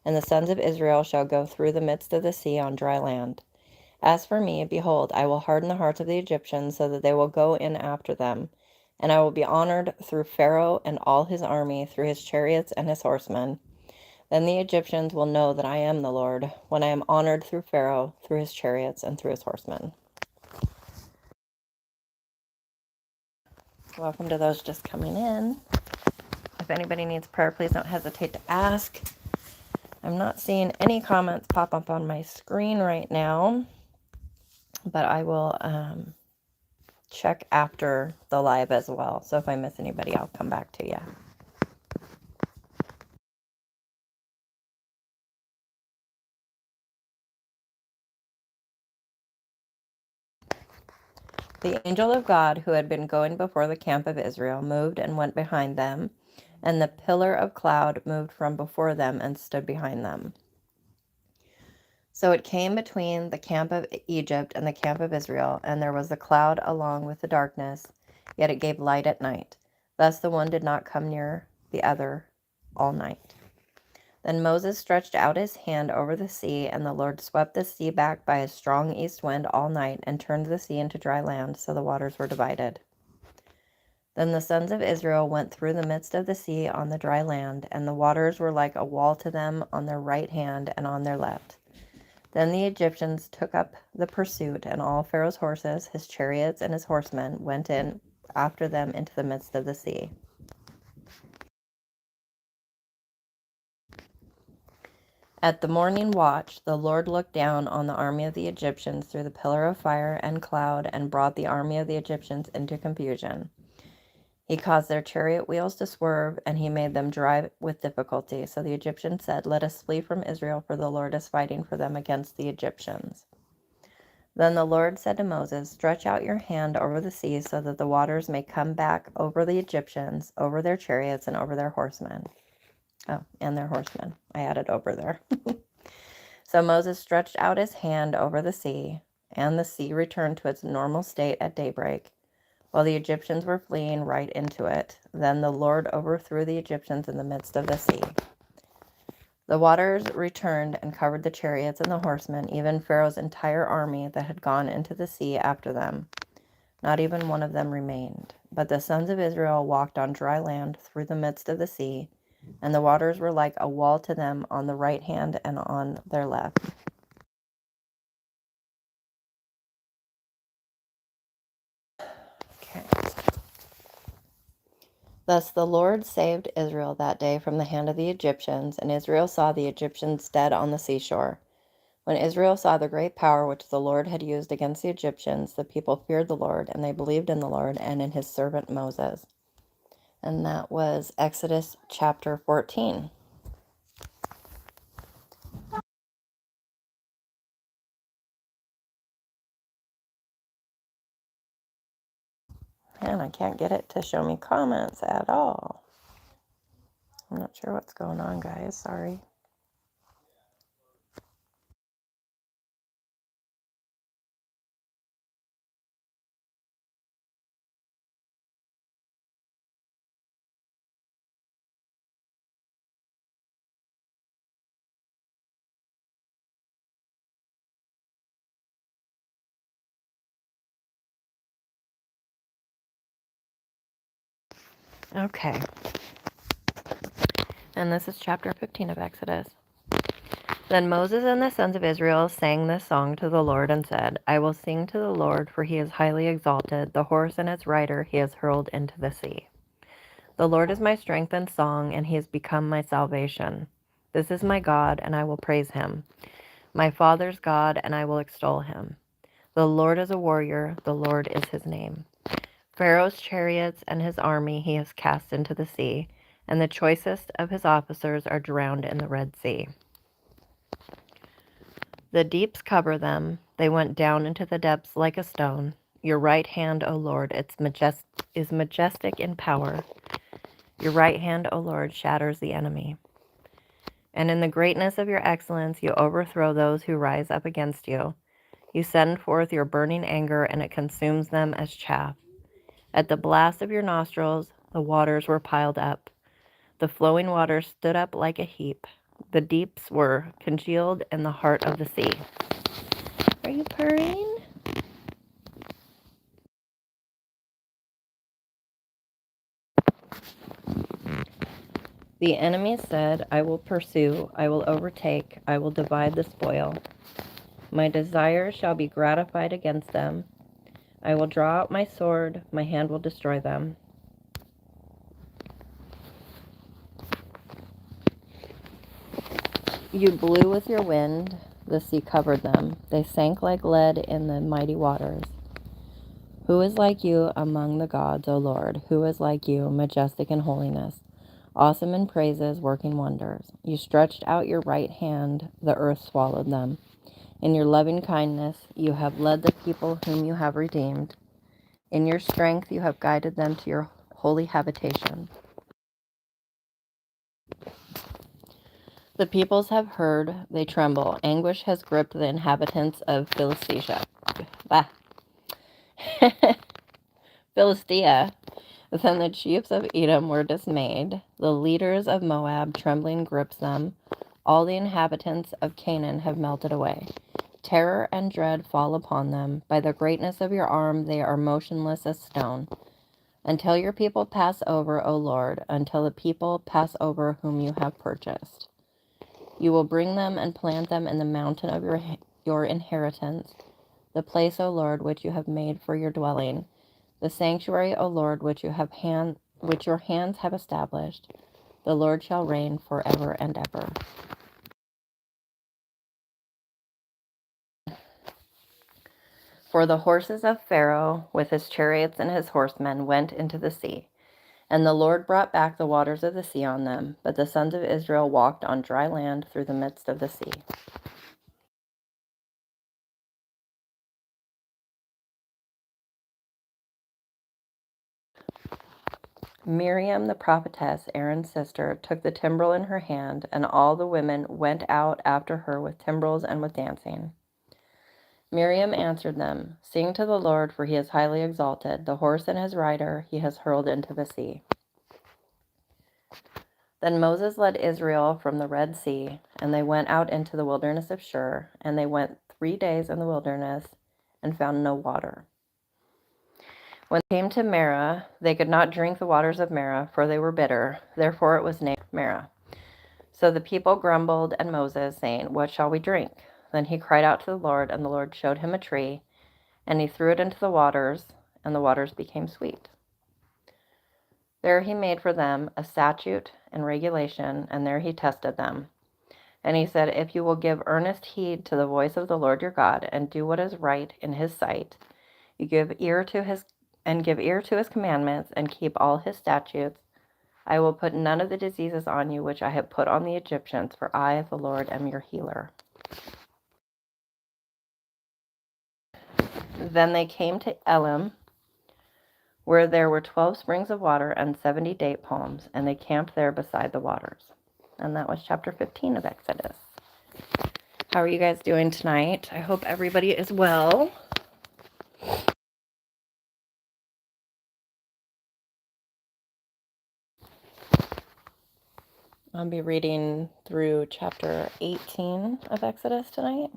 And the sons of Israel shall go through the midst of the sea on dry land. As for me, behold, I will harden the hearts of the Egyptians so that they will go in after them. And I will be honored through Pharaoh and all his army, through his chariots and his horsemen. Then the Egyptians will know that I am the Lord, when I am honored through Pharaoh, through his chariots, and through his horsemen. Welcome to those just coming in. If anybody needs prayer, please don't hesitate to ask. I'm not seeing any comments pop up on my screen right now, but I will check after the live as well. So if I miss anybody, I'll come back to you. The angel of God, who had been going before the camp of Israel, moved and went behind them, and the pillar of cloud moved from before them and stood behind them. So it came between the camp of Egypt and the camp of Israel, and there was a cloud along with the darkness, yet it gave light at night. Thus the one did not come near the other all night. Then Moses stretched out his hand over the sea, and the Lord swept the sea back by a strong east wind all night and turned the sea into dry land, so the waters were divided. Then the sons of Israel went through the midst of the sea on the dry land, and the waters were like a wall to them on their right hand and on their left. Then the Egyptians took up the pursuit, and all Pharaoh's horses, his chariots, and his horsemen went in after them into the midst of the sea. At the morning watch, the Lord looked down on the army of the Egyptians through the pillar of fire and cloud and brought the army of the Egyptians into confusion. He caused their chariot wheels to swerve, and he made them drive with difficulty. So the Egyptians said, "Let us flee from Israel, for the Lord is fighting for them against the Egyptians." Then the Lord said to Moses, "Stretch out your hand over the sea so that the waters may come back over the Egyptians, over their chariots, and over their horsemen." Oh, and their horsemen. I added over there. So Moses stretched out his hand over the sea, and the sea returned to its normal state at daybreak, while the Egyptians were fleeing right into it. Then the Lord overthrew the Egyptians in the midst of the sea. The waters returned and covered the chariots and the horsemen, even Pharaoh's entire army that had gone into the sea after them. Not even one of them remained. But the sons of Israel walked on dry land through the midst of the sea, and the waters were like a wall to them on the right hand and on their left. Okay. Thus the Lord saved Israel that day from the hand of the Egyptians, and Israel saw the Egyptians dead on the seashore. When Israel saw the great power which the Lord had used against the Egyptians, the people feared the Lord, and they believed in the Lord and in his servant Moses. And that was Exodus chapter 14. And I can't get it to show me comments at all. I'm not sure what's going on, guys. Sorry. Okay. And this is chapter 15 of Exodus. Then Moses and the sons of Israel sang this song to the Lord and said, "I will sing to the Lord, for he is highly exalted. The horse and its rider he has hurled into the sea. The Lord is my strength and song, and he has become my salvation. This is my God, and I will praise him. My father's God, and I will extol him. The Lord is a warrior. The Lord is his name. Pharaoh's chariots and his army he has cast into the sea, and the choicest of his officers are drowned in the Red Sea. The deeps cover them. They went down into the depths like a stone. Your right hand, O Lord, is majestic in power. Your right hand, O Lord, shatters the enemy. And in the greatness of your excellence, you overthrow those who rise up against you. You send forth your burning anger, and it consumes them as chaff. At the blast of your nostrils, the waters were piled up. The flowing waters stood up like a heap. The deeps were congealed in the heart of the sea. Are you purring? The enemy said, "I will pursue, I will overtake, I will divide the spoil. My desire shall be gratified against them. I will draw out my sword, my hand will destroy them." You blew with your wind, the sea covered them. They sank like lead in the mighty waters. Who is like you among the gods, O Lord? Who is like you, majestic in holiness, awesome in praises, working wonders? You stretched out your right hand, the earth swallowed them. In your loving kindness, you have led the people whom you have redeemed. In your strength, you have guided them to your holy habitation. The peoples have heard, they tremble. Anguish has gripped the inhabitants of Philistia. Philistia. Then the chiefs of Edom were dismayed. The leaders of Moab, trembling, grips them. All the inhabitants of Canaan have melted away. Terror and dread fall upon them. By the greatness of your arm, they are motionless as stone. Until your people pass over, O Lord, until the people pass over whom you have purchased. You will bring them and plant them in the mountain of your inheritance, the place, O Lord, which you have made for your dwelling, the sanctuary, O Lord, which your hands have established. The Lord shall reign forever and ever. For the horses of Pharaoh, with his chariots and his horsemen, went into the sea. And the Lord brought back the waters of the sea on them, but the sons of Israel walked on dry land through the midst of the sea. Miriam the prophetess, Aaron's sister, took the timbrel in her hand, and all the women went out after her with timbrels and with dancing. Miriam answered them, "Sing to the Lord, for he is highly exalted. The horse and his rider he has hurled into the sea." Then Moses led Israel from the Red Sea, and they went out into the wilderness of Shur, and they went 3 days in the wilderness and found no water. When they came to Marah, they could not drink the waters of Marah, for they were bitter. Therefore it was named Marah. So the people grumbled at Moses, saying, "What shall we drink?" Then he cried out to the Lord, and the Lord showed him a tree, and he threw it into the waters, and the waters became sweet. There he made for them a statute and regulation, and there he tested them. And he said, "If you will give earnest heed to the voice of the Lord your God, and do what is right in his sight, you give ear to his commandments, and keep all his statutes, I will put none of the diseases on you which I have put on the Egyptians, for I, the Lord, am your healer." Then they came to Elim, where there were 12 springs of water and 70 date palms, and they camped there beside the waters. And that was chapter 15 of Exodus. How are you guys doing tonight? I hope everybody is well. I'll be reading through chapter 18 of Exodus tonight.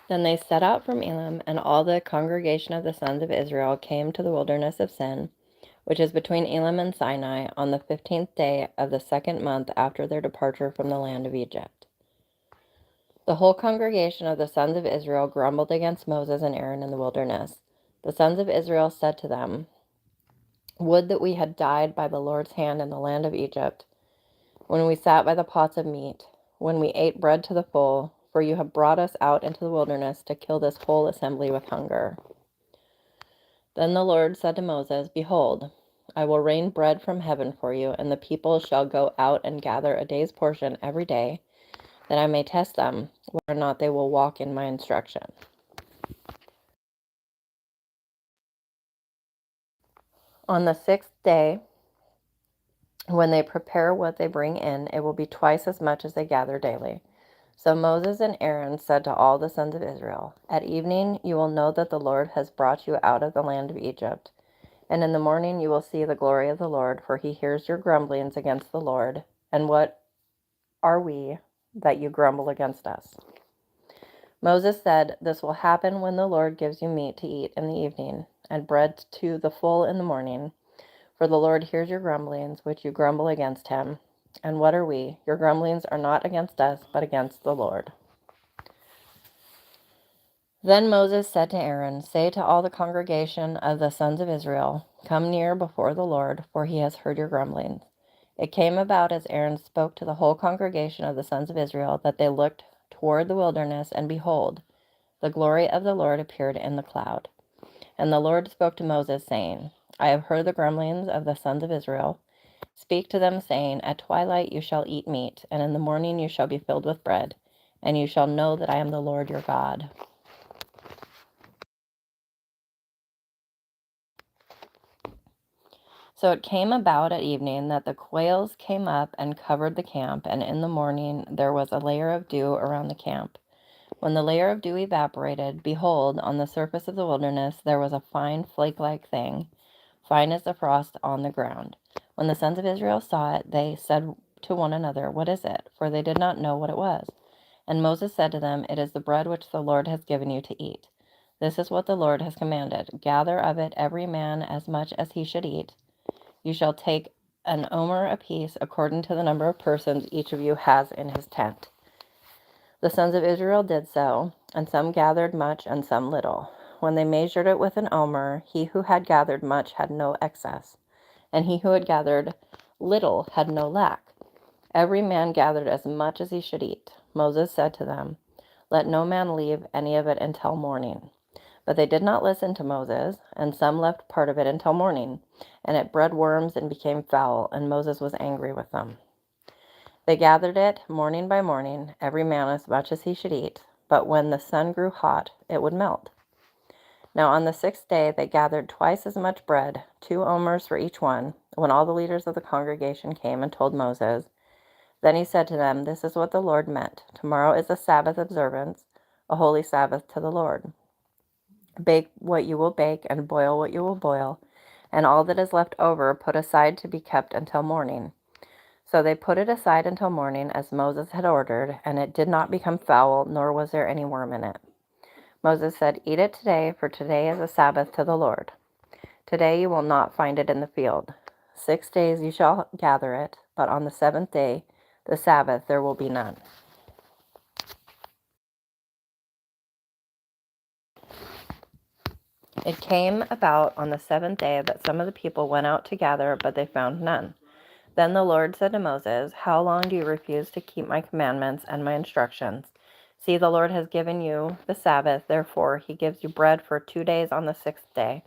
Then they set out from Elim, and all the congregation of the sons of Israel came to the wilderness of Sin, which is between Elim and Sinai, on the 15th day of the second month after their departure from the land of Egypt. The whole congregation of the sons of Israel grumbled against Moses and Aaron in the wilderness. The sons of Israel said to them, "Would that we had died by the Lord's hand in the land of Egypt, when we sat by the pots of meat, when we ate bread to the full, for you have brought us out into the wilderness to kill this whole assembly with hunger." Then the Lord said to Moses, "Behold, I will rain bread from heaven for you, and the people shall go out and gather a day's portion every day, that I may test them, whether or not they will walk in my instruction." On the 6th day, when they prepare what they bring in, it will be twice as much as they gather daily. So Moses and Aaron said to all the sons of Israel, "At evening you will know that the Lord has brought you out of the land of Egypt. And in the morning you will see the glory of the Lord, for he hears your grumblings against the Lord. And what are we that you grumble against us?" Moses said, "This will happen when the Lord gives you meat to eat in the evening, and bread to the full in the morning. For the Lord hears your grumblings, which you grumble against him. And what are we? Your grumblings are not against us, but against the Lord." Then Moses said to Aaron, "Say to all the congregation of the sons of Israel, 'Come near before the Lord, for he has heard your grumblings.'" It came about as Aaron spoke to the whole congregation of the sons of Israel that they looked toward the wilderness, and behold, the glory of the Lord appeared in the cloud. And the Lord spoke to Moses, saying, "I have heard the grumblings of the sons of Israel. Speak to them, saying, At twilight you shall eat meat, and in the morning you shall be filled with bread, and you shall know that I am the Lord your God." So it came about at evening that the quails came up and covered the camp, and in the morning there was a layer of dew around the camp. When the layer of dew evaporated, behold, on the surface of the wilderness there was a fine flake-like thing, fine as the frost on the ground. When the sons of Israel saw it, they said to one another, "What is it?" For they did not know what it was. And Moses said to them, "It is the bread which the Lord has given you to eat." This is what the Lord has commanded. Gather of it every man as much as he should eat. You shall take an omer apiece according to the number of persons each of you has in his tent." The sons of Israel did so, and some gathered much and some little. When they measured it with an omer, he who had gathered much had no excess, and he who had gathered little had no lack. Every man gathered as much as he should eat. Moses said to them, "Let no man leave any of it until morning." But they did not listen to Moses, and some left part of it until morning, and it bred worms and became foul, and Moses was angry with them. They gathered it morning by morning, every man as much as he should eat, but when the sun grew hot, it would melt. Now on the 6th day they gathered twice as much bread, 2 omers for each one. When all the leaders of the congregation came and told Moses, then he said to them, "This is what the Lord meant. Tomorrow is a Sabbath observance, a holy Sabbath to the Lord. Bake what you will bake, and boil what you will boil, and all that is left over put aside to be kept until morning." So they put it aside until morning, as Moses had ordered, and it did not become foul, nor was there any worm in it. Moses said, "Eat it today, for today is a Sabbath to the Lord. Today you will not find it in the field. 6 days you shall gather it, but on the 7th day, the Sabbath, there will be none." It came about on the 7th day that some of the people went out to gather, but they found none. Then the Lord said to Moses, "How long do you refuse to keep my commandments and my instructions? See, the Lord has given you the Sabbath, therefore he gives you bread for 2 days on the 6th day.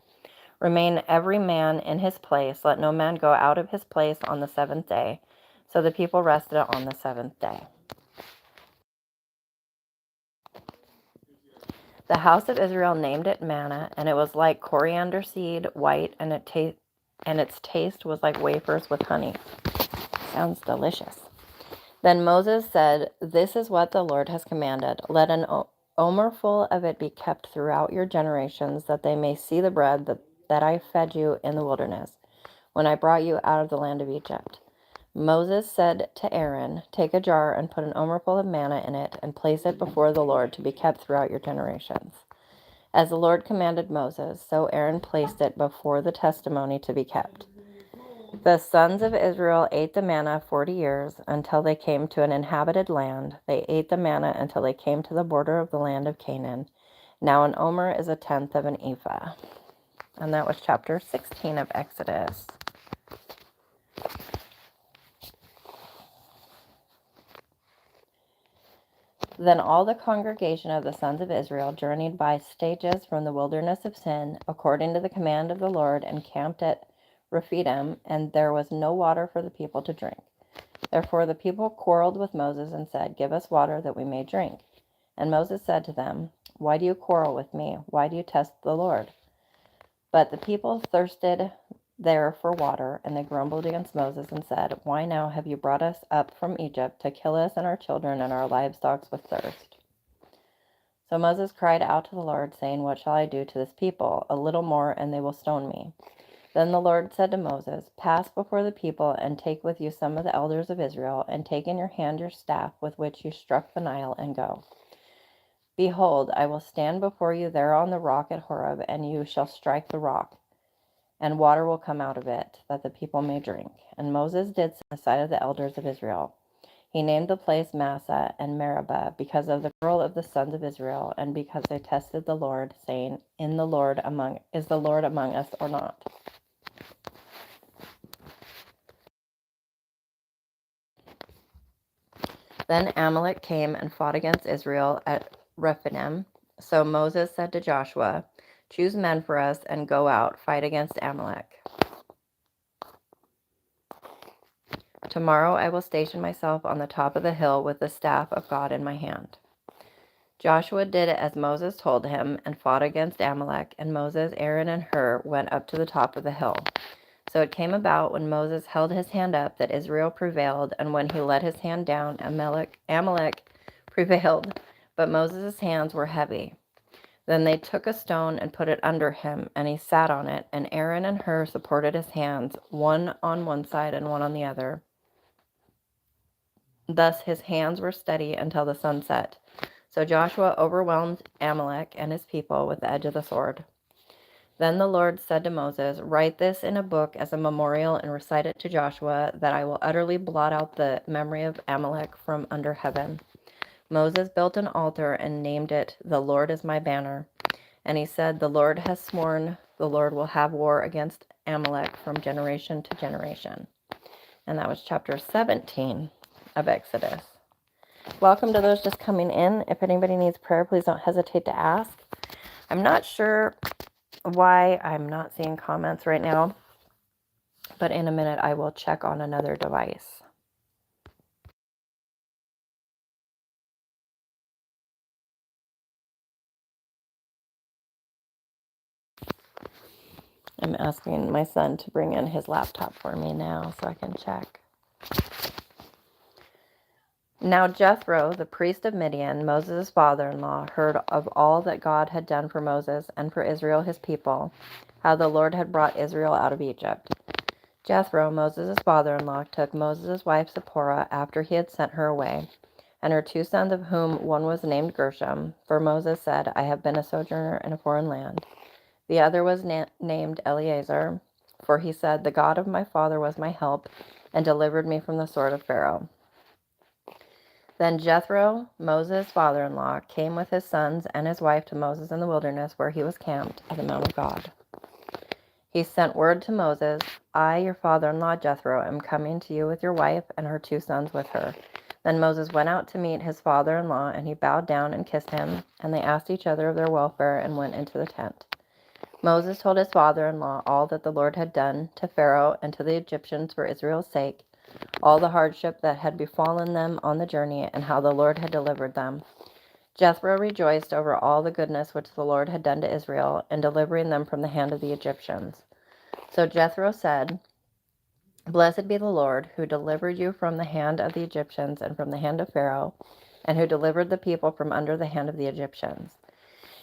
Remain every man in his place. Let no man go out of his place on the 7th day." So the people rested on the 7th day. The house of Israel named it manna, and it was like coriander seed, white, and its taste was like wafers with honey. Sounds delicious. Then Moses said, "This is what the Lord has commanded. Let an omerful of it be kept throughout your generations, that they may see the bread that I fed you in the wilderness, when I brought you out of the land of Egypt." Moses said to Aaron, "Take a jar and put an omerful of manna in it, and place it before the Lord to be kept throughout your generations." As the Lord commanded Moses, so Aaron placed it before the testimony to be kept. The sons of Israel ate the manna 40 years, until they came to an inhabited land. They ate the manna until they came to the border of the land of Canaan. Now an omer is a tenth of an ephah. And that was chapter 16 of Exodus. Then all the congregation of the sons of Israel journeyed by stages from the wilderness of Sin, according to the command of the Lord, and camped at Rephidim, and there was no water for the people to drink. Therefore the people quarreled with Moses and said, "Give us water that we may drink." And Moses said to them, "Why do you quarrel with me? Why do you test the Lord?" But the people thirsted there for water, and they grumbled against Moses and said, "Why now have you brought us up from Egypt to kill us and our children and our livestock with thirst?" So Moses cried out to the Lord, saying, "What shall I do to this people? A little more, and they will stone me." Then the Lord said to Moses, "Pass before the people, and take with you some of the elders of Israel, and take in your hand your staff with which you struck the Nile, and go. Behold, I will stand before you there on the rock at Horeb, and you shall strike the rock, and water will come out of it, that the people may drink." And Moses did so in the sight of the elders of Israel. He named the place Massah and Meribah, because of the quarrel of the sons of Israel, and because they tested the Lord, saying, Is the Lord among us or not?" Then Amalek came and fought against Israel at Rephidim. So Moses said to Joshua, "Choose men for us and go out, fight against Amalek. Tomorrow I will station myself on the top of the hill with the staff of God in my hand." Joshua did as Moses told him and fought against Amalek, and Moses, Aaron, and Hur went up to the top of the hill. So it came about when Moses held his hand up that Israel prevailed, and when he let his hand down, Amalek prevailed, but Moses' hands were heavy. Then they took a stone and put it under him, and he sat on it, and Aaron and Hur supported his hands, one on one side and one on the other. Thus his hands were steady until the sun set. So Joshua overwhelmed Amalek and his people with the edge of the sword. Then the Lord said to Moses, "Write this in a book as a memorial and recite it to Joshua, that I will utterly blot out the memory of Amalek from under heaven." Moses built an altar and named it, "The Lord is my banner." And he said, "The Lord has sworn the Lord will have war against Amalek from generation to generation." And that was chapter 17 of Exodus. Welcome to those just coming in. If anybody needs prayer, please don't hesitate to ask. I'm not sure why I'm not seeing comments right now, but in a minute I will check on another device. I'm asking my son to bring in his laptop for me now so I can check. Now Jethro, the priest of Midian, Moses' father-in-law, heard of all that God had done for Moses and for Israel his people, how the Lord had brought Israel out of Egypt. Jethro, Moses' father-in-law, took Moses' wife Zipporah after he had sent her away, and her 2 sons, of whom one was named Gershom, for Moses said, "I have been a sojourner in a foreign land." The other was named Eleazar, for he said, "The God of my father was my help, and delivered me from the sword of Pharaoh." Then Jethro, Moses' father-in-law, came with his sons and his wife to Moses in the wilderness, where he was camped at the Mount of God. He sent word to Moses, "I, your father-in-law Jethro, am coming to you with your wife and her 2 sons with her." Then Moses went out to meet his father-in-law, and he bowed down and kissed him, and they asked each other of their welfare and went into the tent. Moses told his father-in-law all that the Lord had done to Pharaoh and to the Egyptians for Israel's sake, all the hardship that had befallen them on the journey, and how the Lord had delivered them. Jethro rejoiced over all the goodness which the Lord had done to Israel in delivering them from the hand of the Egyptians. So Jethro said, "Blessed be the Lord, who delivered you from the hand of the Egyptians and from the hand of Pharaoh, and who delivered the people from under the hand of the Egyptians.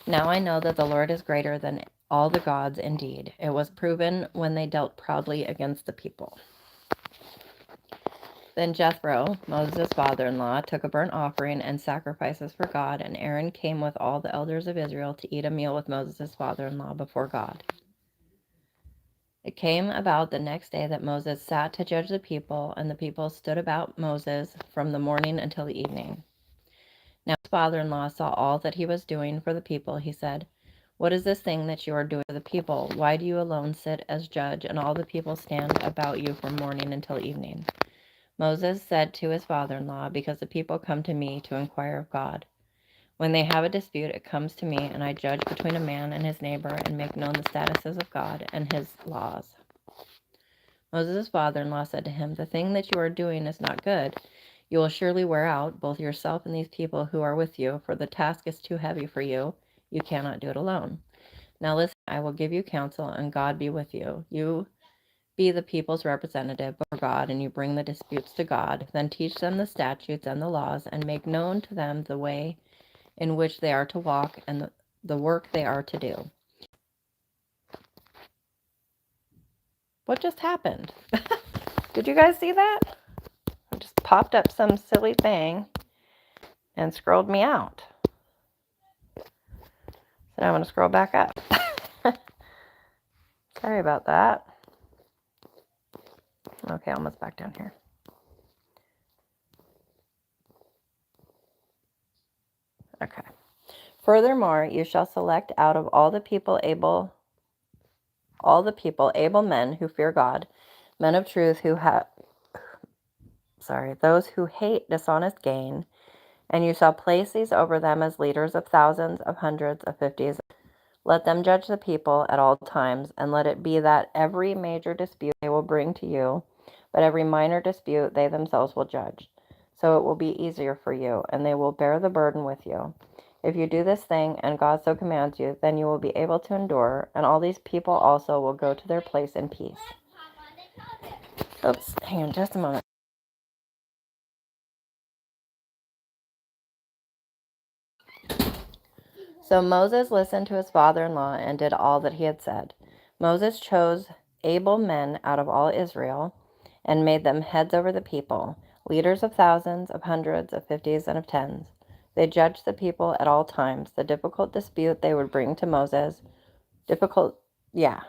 Now I know that the Lord is greater than all the gods indeed. It was proven when they dealt proudly against the people." Then Jethro, Moses' father-in-law, took a burnt offering and sacrifices for God, and Aaron came with all the elders of Israel to eat a meal with Moses' father-in-law before God. It came about the next day that Moses sat to judge the people, and the people stood about Moses from the morning until the evening. Now his father-in-law saw all that he was doing for the people. He said, "What is this thing that you are doing for the people? Why do you alone sit as judge, and all the people stand about you from morning until evening?" Moses said to his father-in-law, "Because the people come to me to inquire of God. When they have a dispute, it comes to me, and I judge between a man and his neighbor and make known the statuses of God and his laws." Moses' father-in-law said to him, "The thing that you are doing is not good. You will surely wear out, both yourself and these people who are with you, for the task is too heavy for you. You cannot do it alone. Now listen, I will give you counsel, and God be with you. You be the people's representative before God, and you bring the disputes to God. Then teach them the statutes and the laws, and make known to them the way in which they are to walk and the work they are to do." What just happened? Did you guys see that? It just popped up some silly thing and scrolled me out. So now I'm going to scroll back up. Sorry about that. Okay, almost back down here. Okay. "Furthermore, you shall select out of all the people able men who fear God, men of truth those who hate dishonest gain, and you shall place these over them as leaders of thousands, of hundreds, of fifties. Let them judge the people at all times, and let it be that every major dispute they will bring to you, but every minor dispute they themselves will judge. So it will be easier for you, and they will bear the burden with you. If you do this thing, and God so commands you, then you will be able to endure, and all these people also will go to their place in peace." Oops, hang on just a moment. So Moses listened to his father-in-law and did all that he had said. Moses chose able men out of all Israel and made them heads over the people, leaders of thousands, of hundreds, of fifties, and of tens. They judged the people at all times. The difficult dispute they would bring to Moses. Difficult, yeah.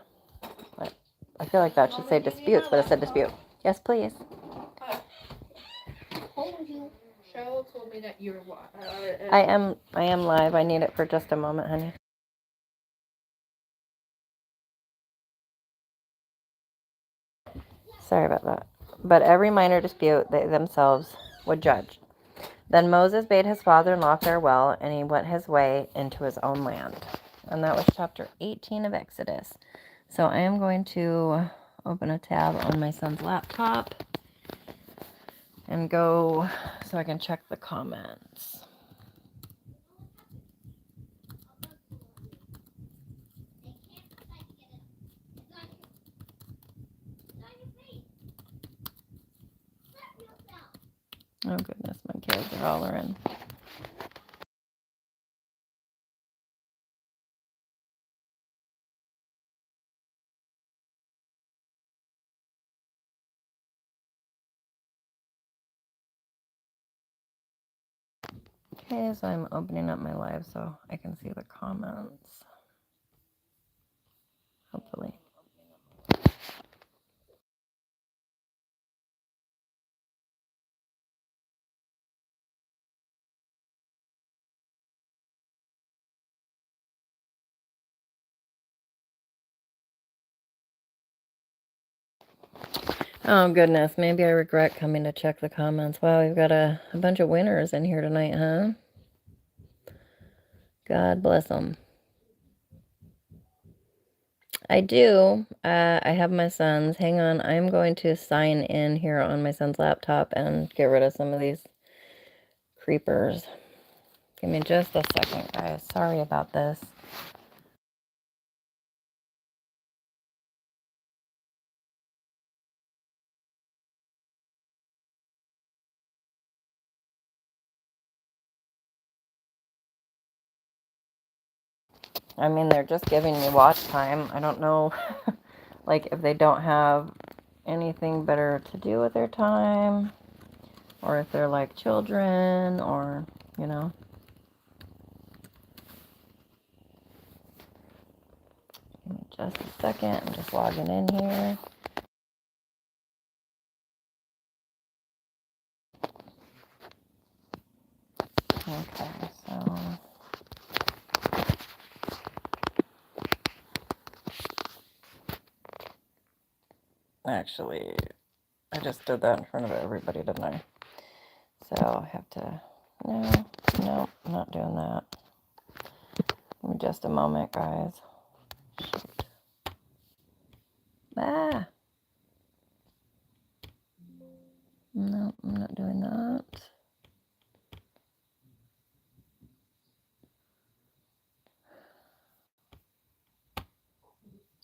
I feel like that should say disputes, but it said dispute. Yes, please. Cheryl told me that you were I am live. I need it for just a moment, honey. Sorry about that. But every minor dispute they themselves would judge. Then Moses bade his father-in-law farewell, and he went his way into his own land. And that was chapter 18 of Exodus. So I am going to open a tab on my son's laptop and go so I can check the comments. Oh goodness, my kids are all in. Okay, so I'm opening up my live so I can see the comments. Hopefully. Oh goodness, maybe I regret coming to check the comments. Wow, we've got a bunch of winners in here tonight, huh? God bless them. I do. I have my son's. Hang on, I'm going to sign in here on my son's laptop and get rid of some of these creepers. Give me just a second, guys. Sorry about this. I mean, they're just giving me watch time. I don't know, like, if they don't have anything better to do with their time, or if they're like children, or, you know. Give me just a second. I'm just logging in here. Okay, so actually, I just did that in front of everybody, didn't I? So I have to, no, I'm not doing that. Give me just a moment, guys. Shoot. Ah! No, I'm not doing that.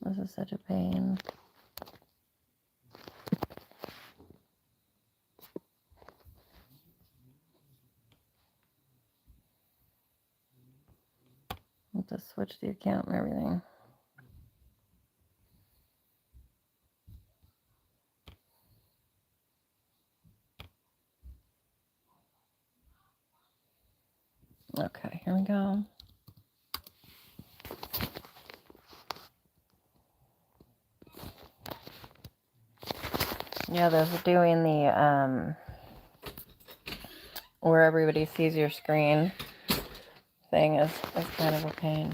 This is such a pain. I have to switch the account and everything. Okay, here we go. Yeah, those are doing the where everybody sees your screen thing is kind of a pain.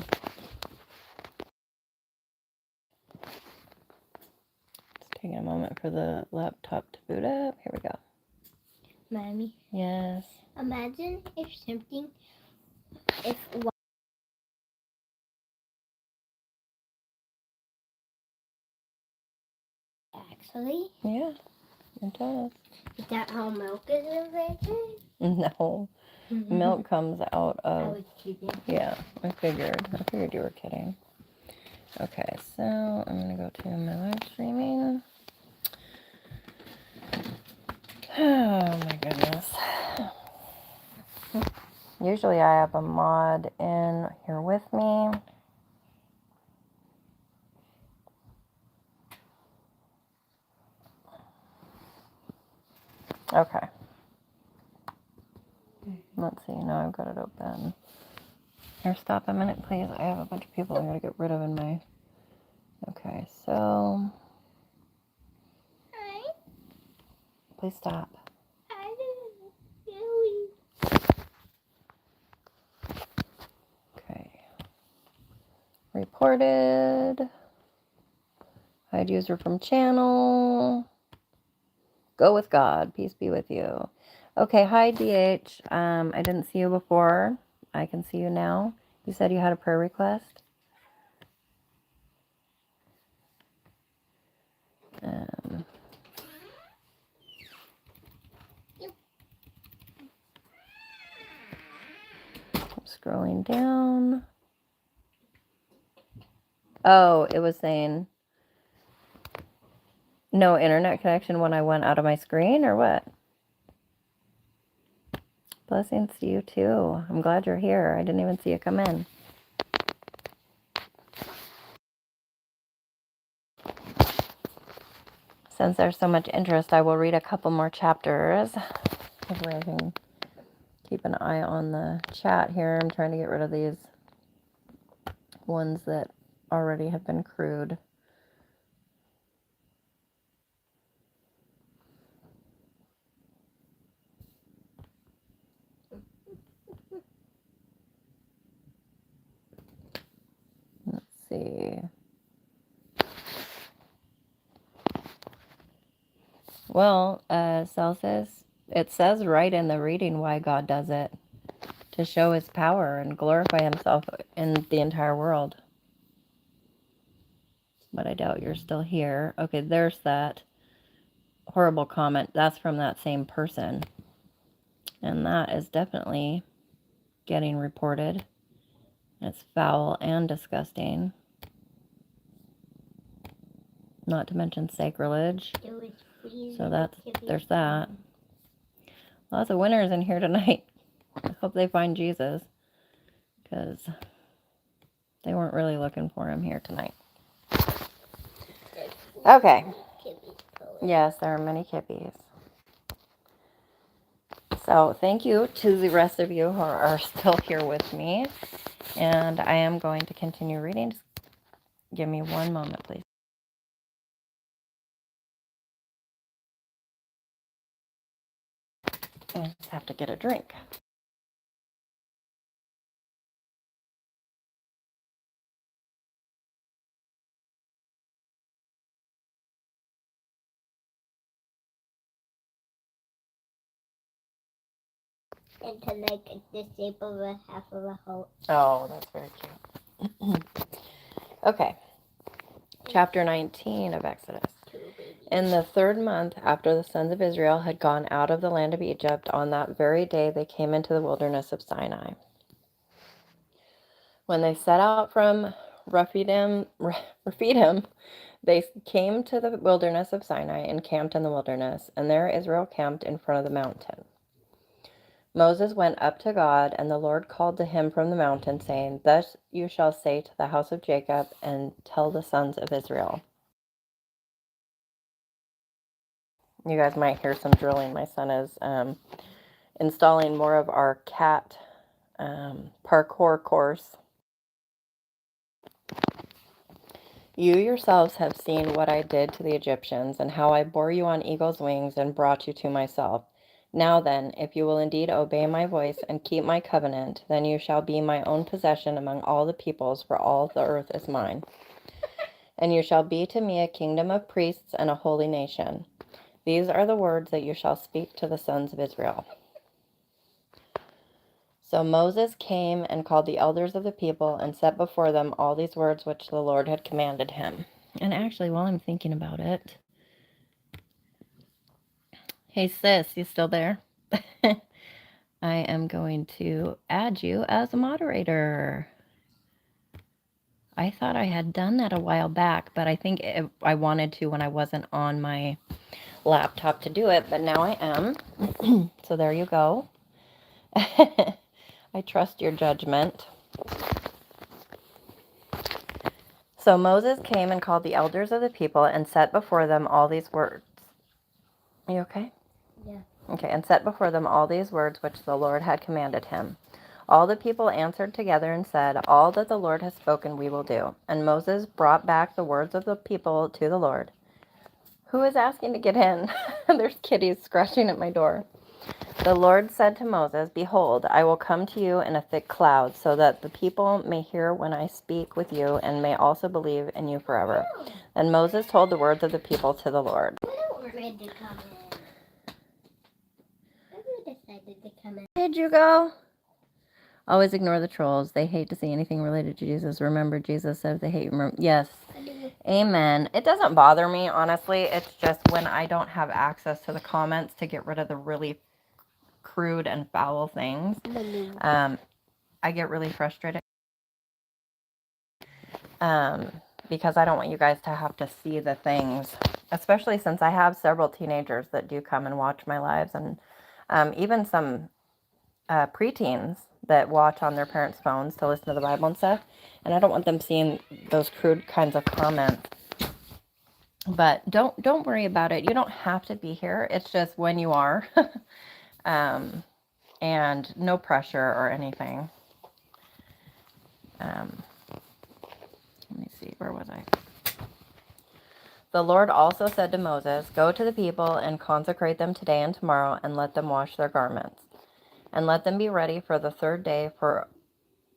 Just taking a moment for the laptop to boot up. Here we go. Mommy. Yes. Imagine if actually. Yeah, it does. Is that how milk is invented? No. Milk comes out of... I was kidding. Yeah, I figured you were kidding. Okay, so I'm going to go to my live streaming. Oh my goodness. Usually I have a mod in here with me. Okay. Let's see, now I've got it open. Here, stop a minute, please. I have a bunch of people I gotta get rid of in my... Okay, so... Hi. Please stop. Okay. Reported. Hide user from channel. Go with God. Peace be with you. Okay, hi DH. I didn't see you before. I can see you now. You said you had a prayer request. I'm scrolling down. Oh, it was saying no internet connection when I went out of my screen, or what? Blessings to you too. I'm glad you're here. I didn't even see you come in. Since there's so much interest, I will read a couple more chapters. Hopefully I can keep an eye on the chat here. I'm trying to get rid of these ones that already have been crude. Let's see. Well, Celsius, it says right in the reading why God does it. To show his power and glorify himself in the entire world. But I doubt you're still here. Okay, there's that horrible comment. That's from that same person. And that is definitely getting reported. It's foul and disgusting. Not to mention sacrilege. So there's that. Lots of winners in here tonight. I hope they find Jesus, because they weren't really looking for him here tonight. Okay. Yes, there are many kippies. So thank you to the rest of you who are still here with me. And I am going to continue reading. Just give me one moment, please. I just have to get a drink. And to like the shape of a half of a heart. Oh, that's very cute. Okay. Chapter 19 of Exodus. In the 3rd month after the sons of Israel had gone out of the land of Egypt, on that very day they came into the wilderness of Sinai. When they set out from Rephidim, they came to the wilderness of Sinai and camped in the wilderness, and there Israel camped in front of the mountain. Moses went up to God, and the Lord called to him from the mountain, saying, "Thus you shall say to the house of Jacob, and tell the sons of Israel." You guys might hear some drilling. My son is installing more of our cat parkour course. You yourselves have seen what I did to the Egyptians, and how I bore you on eagle's wings and brought you to myself. Now then, if you will indeed obey my voice and keep my covenant, then you shall be my own possession among all the peoples, for all the earth is mine. And you shall be to me a kingdom of priests and a holy nation. These are the words that you shall speak to the sons of Israel. So Moses came and called the elders of the people and set before them all these words which the Lord had commanded him. And actually, while I'm thinking about it, hey sis, you still there? I am going to add you as a moderator. I thought I had done that a while back, but I think I wanted to when I wasn't on my laptop to do it, but now I am. So there you go. I trust your judgment. So Moses came and called the elders of the people and set before them all these words. Are you okay? Yeah. Okay, and set before them all these words which the Lord had commanded him. All the people answered together and said, all that the Lord has spoken we will do. And Moses brought back the words of the people to the Lord. Who is asking to get in? There's kitties scratching at my door. The Lord said to Moses, behold, I will come to you in a thick cloud, so that the people may hear when I speak with you and may also believe in you forever. Then Moses told the words of the people to the Lord. Did you go? Always ignore the trolls. They hate to see anything related to Jesus. Remember, Jesus said they hate. Yes. Amen. It doesn't bother me, honestly. It's just when I don't have access to the comments to get rid of the really crude and foul things. I get really frustrated. Because I don't want you guys to have to see the things, especially since I have several teenagers that do come and watch my lives, and even some preteens that watch on their parents' phones to listen to the Bible and stuff, and I don't want them seeing those crude kinds of comments. But don't worry about it. You don't have to be here. It's just when you are, and no pressure or anything. Let me see, where was I? The Lord also said to Moses, go to the people and consecrate them today and tomorrow, and let them wash their garments, and let them be ready for the third day, for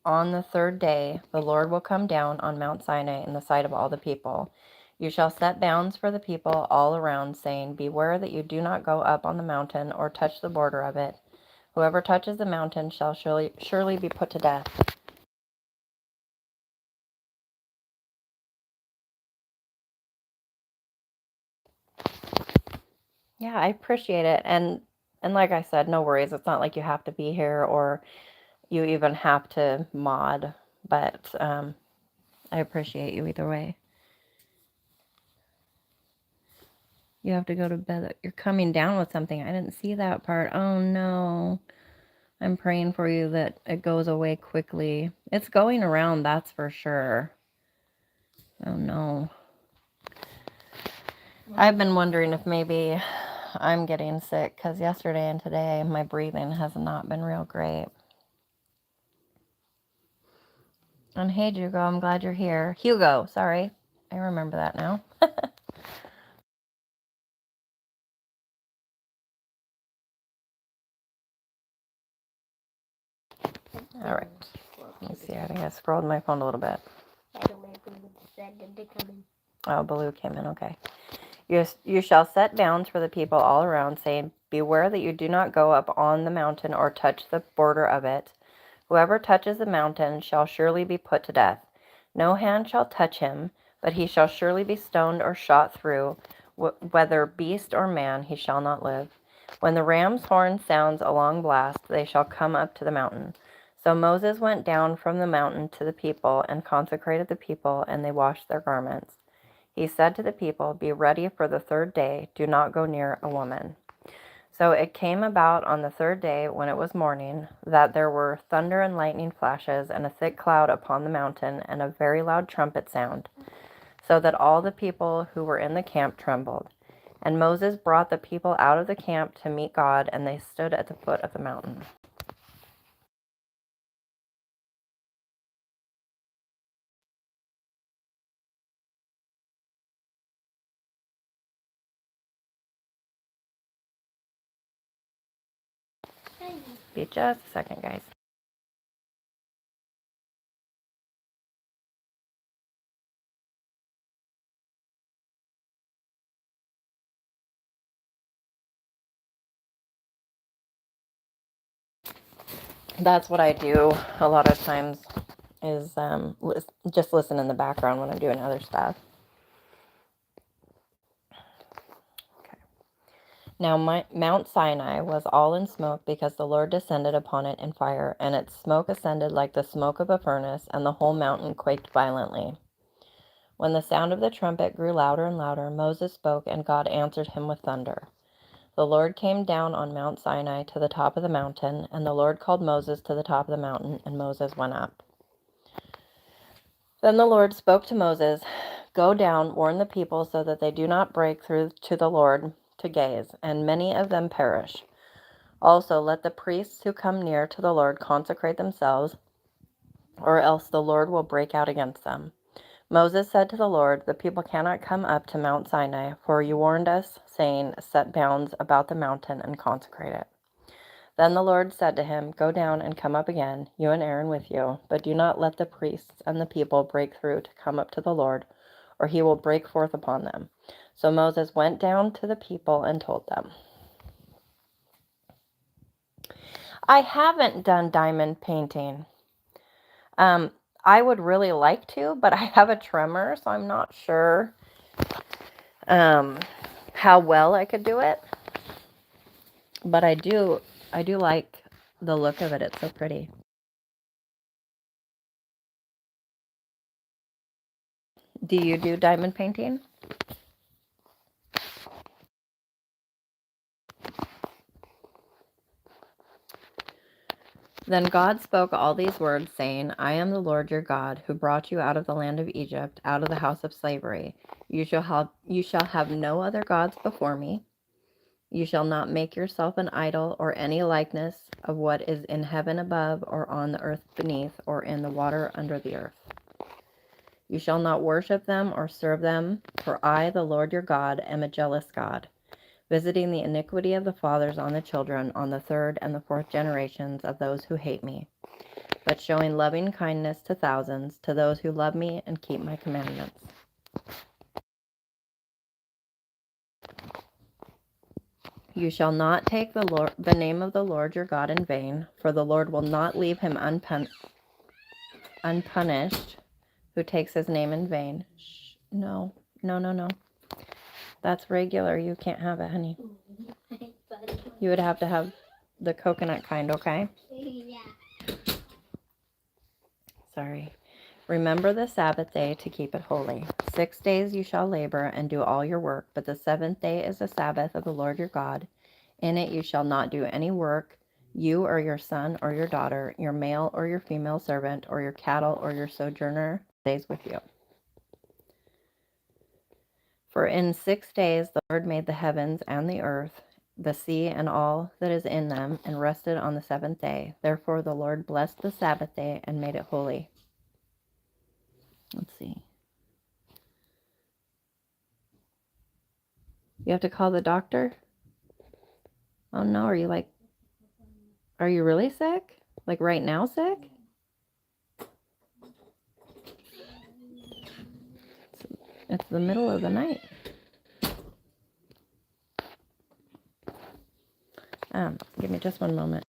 on the third day the Lord will come down on Mount Sinai in the sight of all the people. You shall set bounds for the people all around, saying, beware that you do not go up on the mountain or touch the border of it. Whoever touches the mountain shall surely be put to death. Yeah, I appreciate it. And like I said, no worries. It's not like you have to be here or you even have to mod, but I appreciate you either way. You have to go to bed. You're coming down with something. I didn't see that part. Oh no. I'm praying for you that it goes away quickly. It's going around, that's for sure. Oh no. I've been wondering if maybe I'm getting sick because yesterday and today my breathing has not been real great. And hey, Hugo, I'm glad you're here. Hugo, sorry. I remember that now. All right. Let me see. I think I scrolled my phone a little bit. Oh, Baloo came in. Okay. You shall set bounds for the people all around, saying, beware that you do not go up on the mountain or touch the border of it. Whoever touches the mountain shall surely be put to death. No hand shall touch him, but he shall surely be stoned or shot through. Whether beast or man, he shall not live. When the ram's horn sounds a long blast, they shall come up to the mountain. So Moses went down from the mountain to the people and consecrated the people, and they washed their garments. He said to the people, be ready for the third day. Do not go near a woman. So it came about on the third day, when it was morning, that there were thunder and lightning flashes, and a thick cloud upon the mountain, and a very loud trumpet sound, so that all the people who were in the camp trembled. And Moses brought the people out of the camp to meet God, and they stood at the foot of the mountain. Be just a second, guys. That's what I do a lot of times, is just listen in the background when I'm doing other stuff. Okay. Now Mount Sinai was all in smoke, because the Lord descended upon it in fire, and its smoke ascended like the smoke of a furnace, and the whole mountain quaked violently. When the sound of the trumpet grew louder and louder, Moses spoke, and God answered him with thunder. The Lord came down on Mount Sinai to the top of the mountain, and the Lord called Moses to the top of the mountain, and Moses went up. Then the Lord spoke to Moses, go down, warn the people, so that they do not break through to the Lord to gaze, and many of them perish. Also, let the priests who come near to the Lord consecrate themselves, or else the Lord will break out against them. Moses said to the Lord, the people cannot come up to Mount Sinai, for you warned us, saying, set bounds about the mountain and consecrate it. Then the Lord said to him, go down and come up again, you and Aaron with you, but do not let the priests and the people break through to come up to the Lord, or he will break forth upon them. So Moses went down to the people and told them. I haven't done diamond painting. I would really like to, but I have a tremor, so I'm not sure how well I could do it. But I do like the look of it. It's so pretty. Do you do diamond painting? Then God spoke all these words, saying, I am the Lord your God, who brought you out of the land of Egypt, out of the house of slavery. You shall have no other gods before me. You shall not make yourself an idol or any likeness of what is in heaven above, or on the earth beneath, or in the water under the earth. You shall not worship them or serve them, for I, the Lord your God, am a jealous God, visiting the iniquity of the fathers on the children, on the third and the fourth generations of those who hate me, but showing loving kindness to thousands, to those who love me and keep my commandments. You shall not take the name of the Lord your God in vain, for the Lord will not leave him unpunished who takes his name in vain. Shh, no. That's regular. You can't have it, honey. You would have to have the coconut kind, okay? Yeah. Sorry. Remember the Sabbath day to keep it holy. 6 days you shall labor and do all your work, but the seventh day is the Sabbath of the Lord your God. In it you shall not do any work, you or your son or your daughter, your male or your female servant, or your cattle or your sojourner stays with you. For in 6 days the Lord made the heavens and the earth, the sea and all that is in them, and rested on the seventh day. Therefore the Lord blessed the Sabbath day and made it holy. Let's see. You have to call the doctor? Oh no, are you really sick? Like right now sick? It's the middle of the night. Give me just one moment.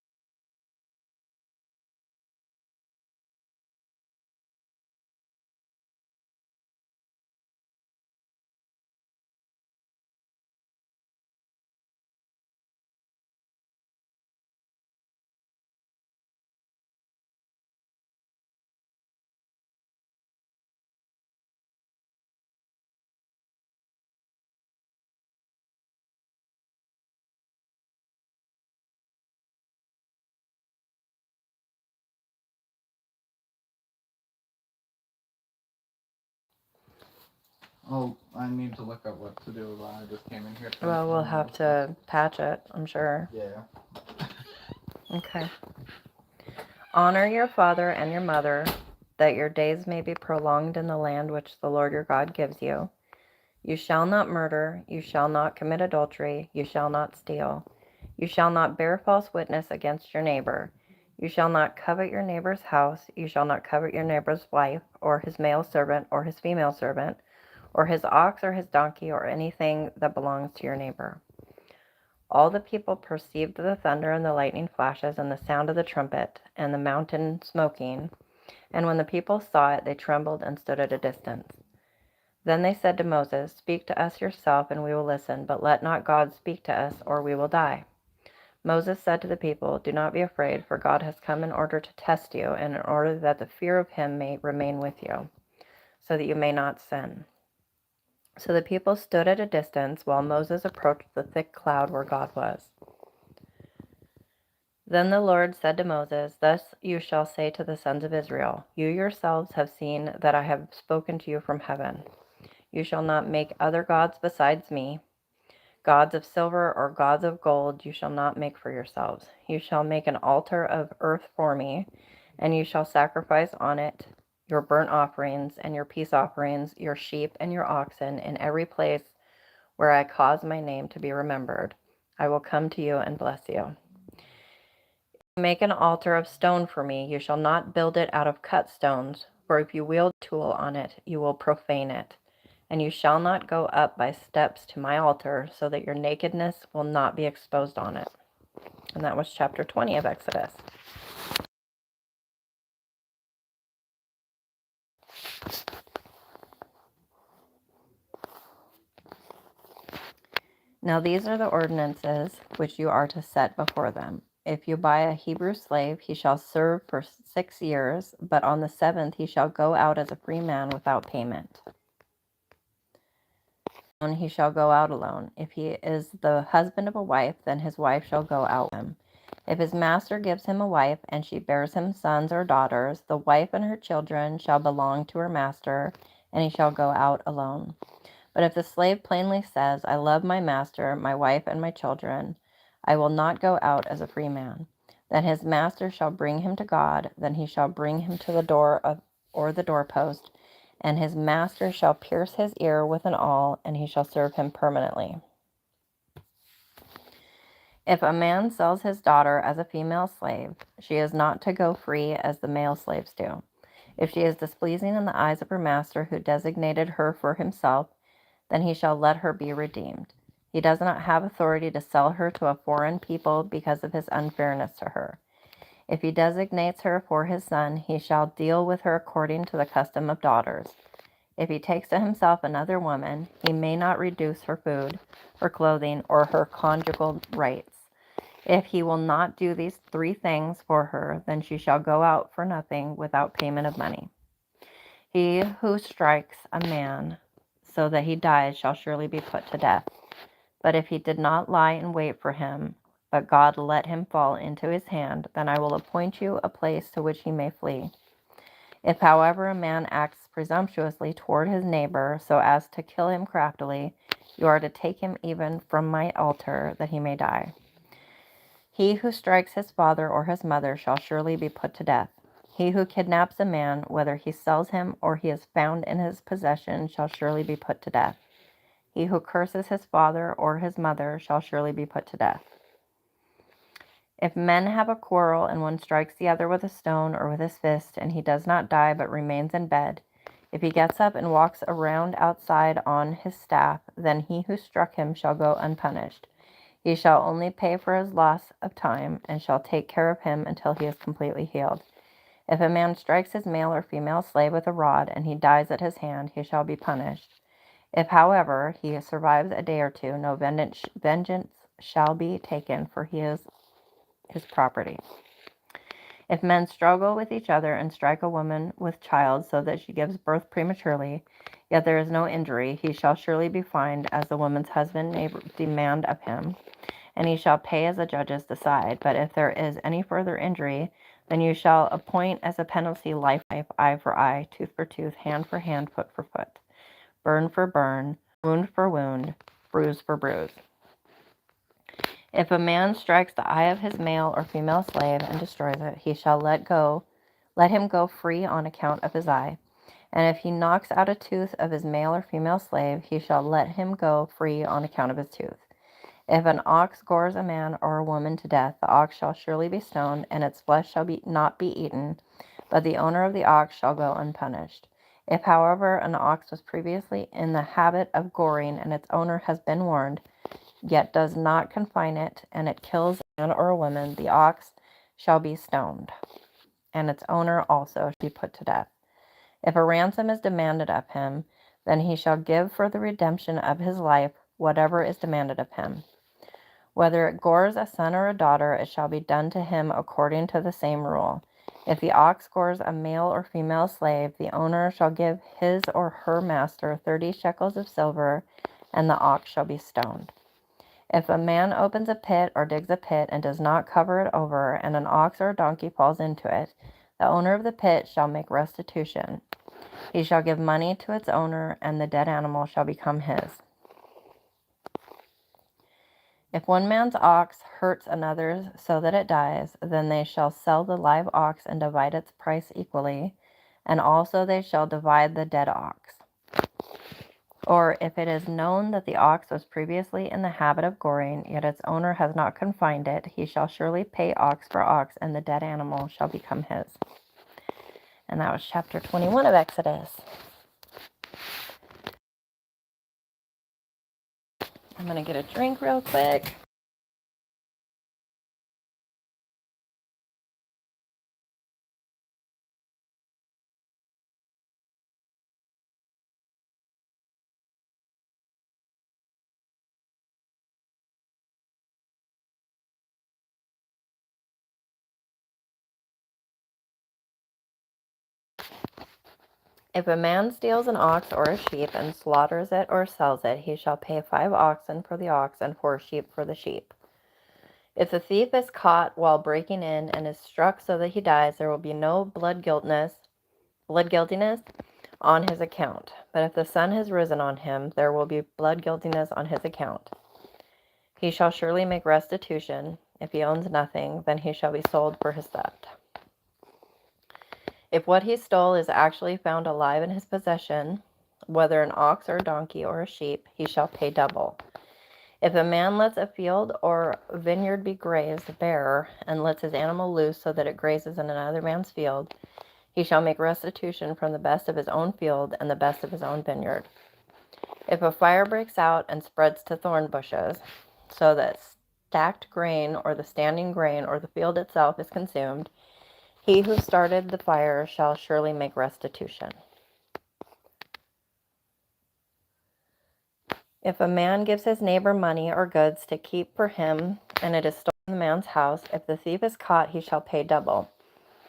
Oh, I need to look up what to do. I just came in here. Well, we'll have to patch it, I'm sure. Yeah. Okay. Honor your father and your mother, that your days may be prolonged in the land which the Lord your God gives you. You shall not murder. You shall not commit adultery. You shall not steal. You shall not bear false witness against your neighbor. You shall not covet your neighbor's house. You shall not covet your neighbor's wife, or his male servant, or his female servant, or his ox or his donkey, or anything that belongs to your neighbor. All the people perceived the thunder and the lightning flashes and the sound of the trumpet and the mountain smoking. And when the people saw it, they trembled and stood at a distance. Then they said to Moses, speak to us yourself, and we will listen, but let not God speak to us, or we will die. Moses said to the people, do not be afraid, for God has come in order to test you, and in order that the fear of him may remain with you, so that you may not sin. So the people stood at a distance while Moses approached the thick cloud where God was. Then the Lord said to Moses, thus you shall say to the sons of Israel, you yourselves have seen that I have spoken to you from heaven. You shall not make other gods besides me. Gods of silver or gods of gold you shall not make for yourselves. You shall make an altar of earth for me, and you shall sacrifice on it your burnt offerings and your peace offerings, your sheep and your oxen, in every place where I cause my name to be remembered. I will come to you and bless you. Make an altar of stone for me. You shall not build it out of cut stones, for if you wield a tool on it, you will profane it. And you shall not go up by steps to my altar, so that your nakedness will not be exposed on it. And that was chapter 20 of Exodus. Now these are the ordinances which you are to set before them. If you buy a Hebrew slave, he shall serve for 6 years, but on the 7th he shall go out as a free man without payment. He shall go out alone. If he is the husband of a wife, then his wife shall go out with him. If his master gives him a wife, and she bears him sons or daughters, the wife and her children shall belong to her master, and he shall go out alone. But if the slave plainly says, I love my master, my wife, and my children, I will not go out as a free man, then his master shall bring him to God, then he shall bring him to the door or the doorpost, and his master shall pierce his ear with an awl, and he shall serve him permanently. If a man sells his daughter as a female slave, she is not to go free as the male slaves do. If she is displeasing in the eyes of her master who designated her for himself, then he shall let her be redeemed. He does not have authority to sell her to a foreign people because of his unfairness to her. If he designates her for his son, he shall deal with her according to the custom of daughters. If he takes to himself another woman, he may not reduce her food, her clothing, or her conjugal rights. If he will not do these 3 things for her, then she shall go out for nothing without payment of money. He who strikes a man so that he dies shall surely be put to death. But if he did not lie in wait for him, but God let him fall into his hand, then I will appoint you a place to which he may flee. If, however, a man acts presumptuously toward his neighbor so as to kill him craftily, you are to take him even from my altar, that he may die. He who strikes his father or his mother shall surely be put to death. He who kidnaps a man, whether he sells him or he is found in his possession, shall surely be put to death. He who curses his father or his mother shall surely be put to death. If men have a quarrel and one strikes the other with a stone or with his fist, and he does not die but remains in bed, if he gets up and walks around outside on his staff, then he who struck him shall go unpunished. He shall only pay for his loss of time, and shall take care of him until he is completely healed. If a man strikes his male or female slave with a rod, and he dies at his hand, he shall be punished. If, however, he survives a day or 2, no vengeance shall be taken, for he is his property. If men struggle with each other and strike a woman with child so that she gives birth prematurely, yet there is no injury, he shall surely be fined as the woman's husband may demand of him, and he shall pay as the judges decide. But if there is any further injury, then you shall appoint as a penalty life, eye for eye, tooth for tooth, hand for hand, foot for foot, burn for burn, wound for wound, bruise for bruise. If a man strikes the eye of his male or female slave and destroys it, he shall let him go free on account of his eye. And if he knocks out a tooth of his male or female slave, he shall let him go free on account of his tooth. If an ox gores a man or a woman to death, the ox shall surely be stoned, and its flesh shall not be eaten, but the owner of the ox shall go unpunished. If, however, an ox was previously in the habit of goring, and its owner has been warned, yet does not confine it, and it kills a man or a woman, the ox shall be stoned, and its owner also shall be put to death. If a ransom is demanded of him, then he shall give for the redemption of his life whatever is demanded of him. Whether it gores a son or a daughter, it shall be done to him according to the same rule. If the ox gores a male or female slave, the owner shall give his or her master 30 shekels of silver, and the ox shall be stoned. If a man opens a pit or digs a pit and does not cover it over, and an ox or a donkey falls into it, the owner of the pit shall make restitution. He shall give money to its owner, and the dead animal shall become his. If one man's ox hurts another's so that it dies, then they shall sell the live ox and divide its price equally, and also they shall divide the dead ox. Or if it is known that the ox was previously in the habit of goring, yet its owner has not confined it, he shall surely pay ox for ox, and the dead animal shall become his. And that was chapter 21 of Exodus. I'm going to get a drink real quick. If a man steals an ox or a sheep and slaughters it or sells it, he shall pay 5 oxen for the ox and 4 sheep for the sheep. If the thief is caught while breaking in and is struck so that he dies, there will be no blood guiltiness on his account. But if the sun has risen on him, there will be blood guiltiness on his account. He shall surely make restitution. If he owns nothing, then he shall be sold for his theft. If what he stole is actually found alive in his possession, whether an ox or a donkey or a sheep, he shall pay double. If a man lets a field or vineyard be grazed bare and lets his animal loose so that it grazes in another man's field, he shall make restitution from the best of his own field and the best of his own vineyard. If a fire breaks out and spreads to thorn bushes, so that stacked grain or the standing grain or the field itself is consumed, he who started the fire shall surely make restitution. If a man gives his neighbor money or goods to keep for him, and it is stolen in the man's house, if the thief is caught, he shall pay double.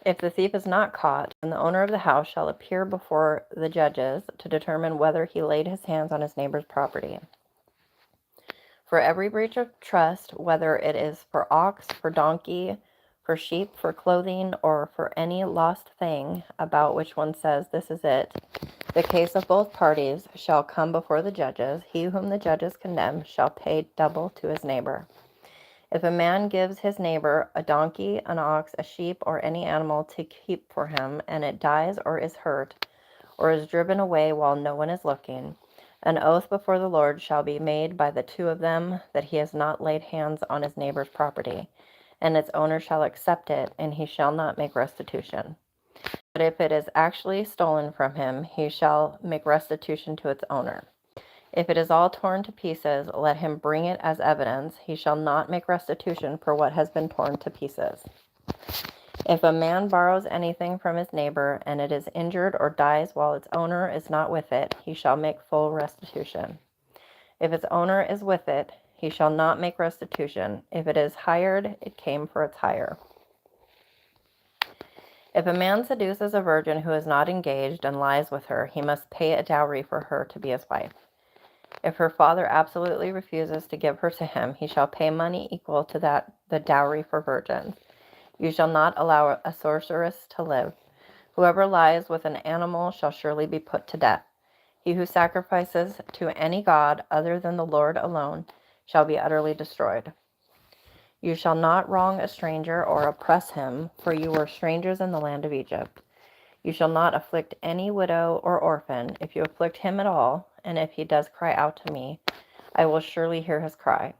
If the thief is not caught, then the owner of the house shall appear before the judges to determine whether he laid his hands on his neighbor's property. For every breach of trust, whether it is for ox, for donkey, for sheep, for clothing, or for any lost thing about which one says, "This is it," the case of both parties shall come before the judges. He whom the judges condemn shall pay double to his neighbor. If a man gives his neighbor a donkey, an ox, a sheep, or any animal to keep for him, and it dies or is hurt, or is driven away while no one is looking, an oath before the Lord shall be made by the two of them that he has not laid hands on his neighbor's property, and its owner shall accept it, and he shall not make restitution. But if it is actually stolen from him, he shall make restitution to its owner. If it is all torn to pieces, let him bring it as evidence. He shall not make restitution for what has been torn to pieces. If a man borrows anything from his neighbor, and it is injured or dies while its owner is not with it, he shall make full restitution. If its owner is with it, he shall not make restitution. If it is hired, it came for its hire. If a man seduces a virgin who is not engaged and lies with her, he must pay a dowry for her to be his wife. If her father absolutely refuses to give her to him, he shall pay money equal to the dowry for virgins. You shall not allow a sorceress to live. Whoever lies with an animal shall surely be put to death. He who sacrifices to any god other than the Lord alone shall be utterly destroyed. You shall not wrong a stranger or oppress him, for you were strangers in the land of Egypt. You shall not afflict any widow or orphan. If you afflict him at all, and if he does cry out to me, I will surely hear his cry.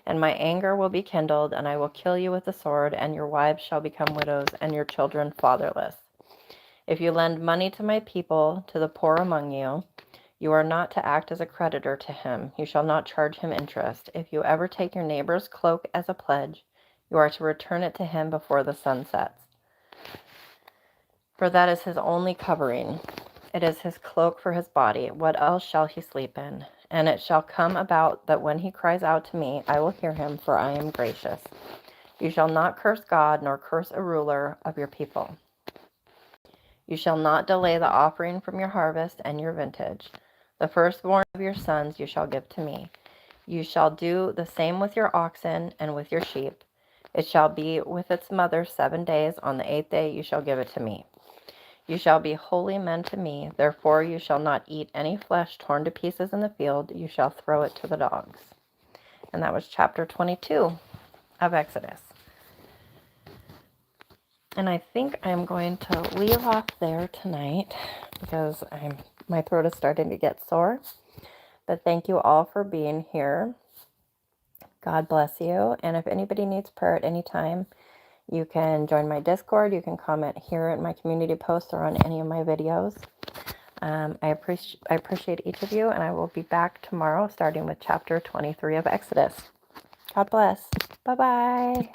And my anger will be kindled, and I will kill you with the sword, and your wives shall become widows, and your children fatherless. If you lend money to my people, to the poor among you, you are not to act as a creditor to him. You shall not charge him interest. If you ever take your neighbor's cloak as a pledge, you are to return it to him before the sun sets. For that is his only covering. It is his cloak for his body. What else shall he sleep in? And it shall come about that when he cries out to me, I will hear him, for I am gracious. You shall not curse God, nor curse a ruler of your people. You shall not delay the offering from your harvest and your vintage. The firstborn of your sons you shall give to me. You shall do the same with your oxen and with your sheep. It shall be with its mother 7 days. On the 8th day you shall give it to me. You shall be holy men to me. Therefore you shall not eat any flesh torn to pieces in the field. You shall throw it to the dogs. And that was chapter 22 of Exodus. And I think I'm going to leave off there tonight because my throat is starting to get sore. But thank you all for being here. God bless you. And if anybody needs prayer at any time, you can join my Discord. You can comment here at my community posts or on any of my videos. I appreciate each of you, and I will be back tomorrow starting with chapter 23 of Exodus. God bless. Bye-bye.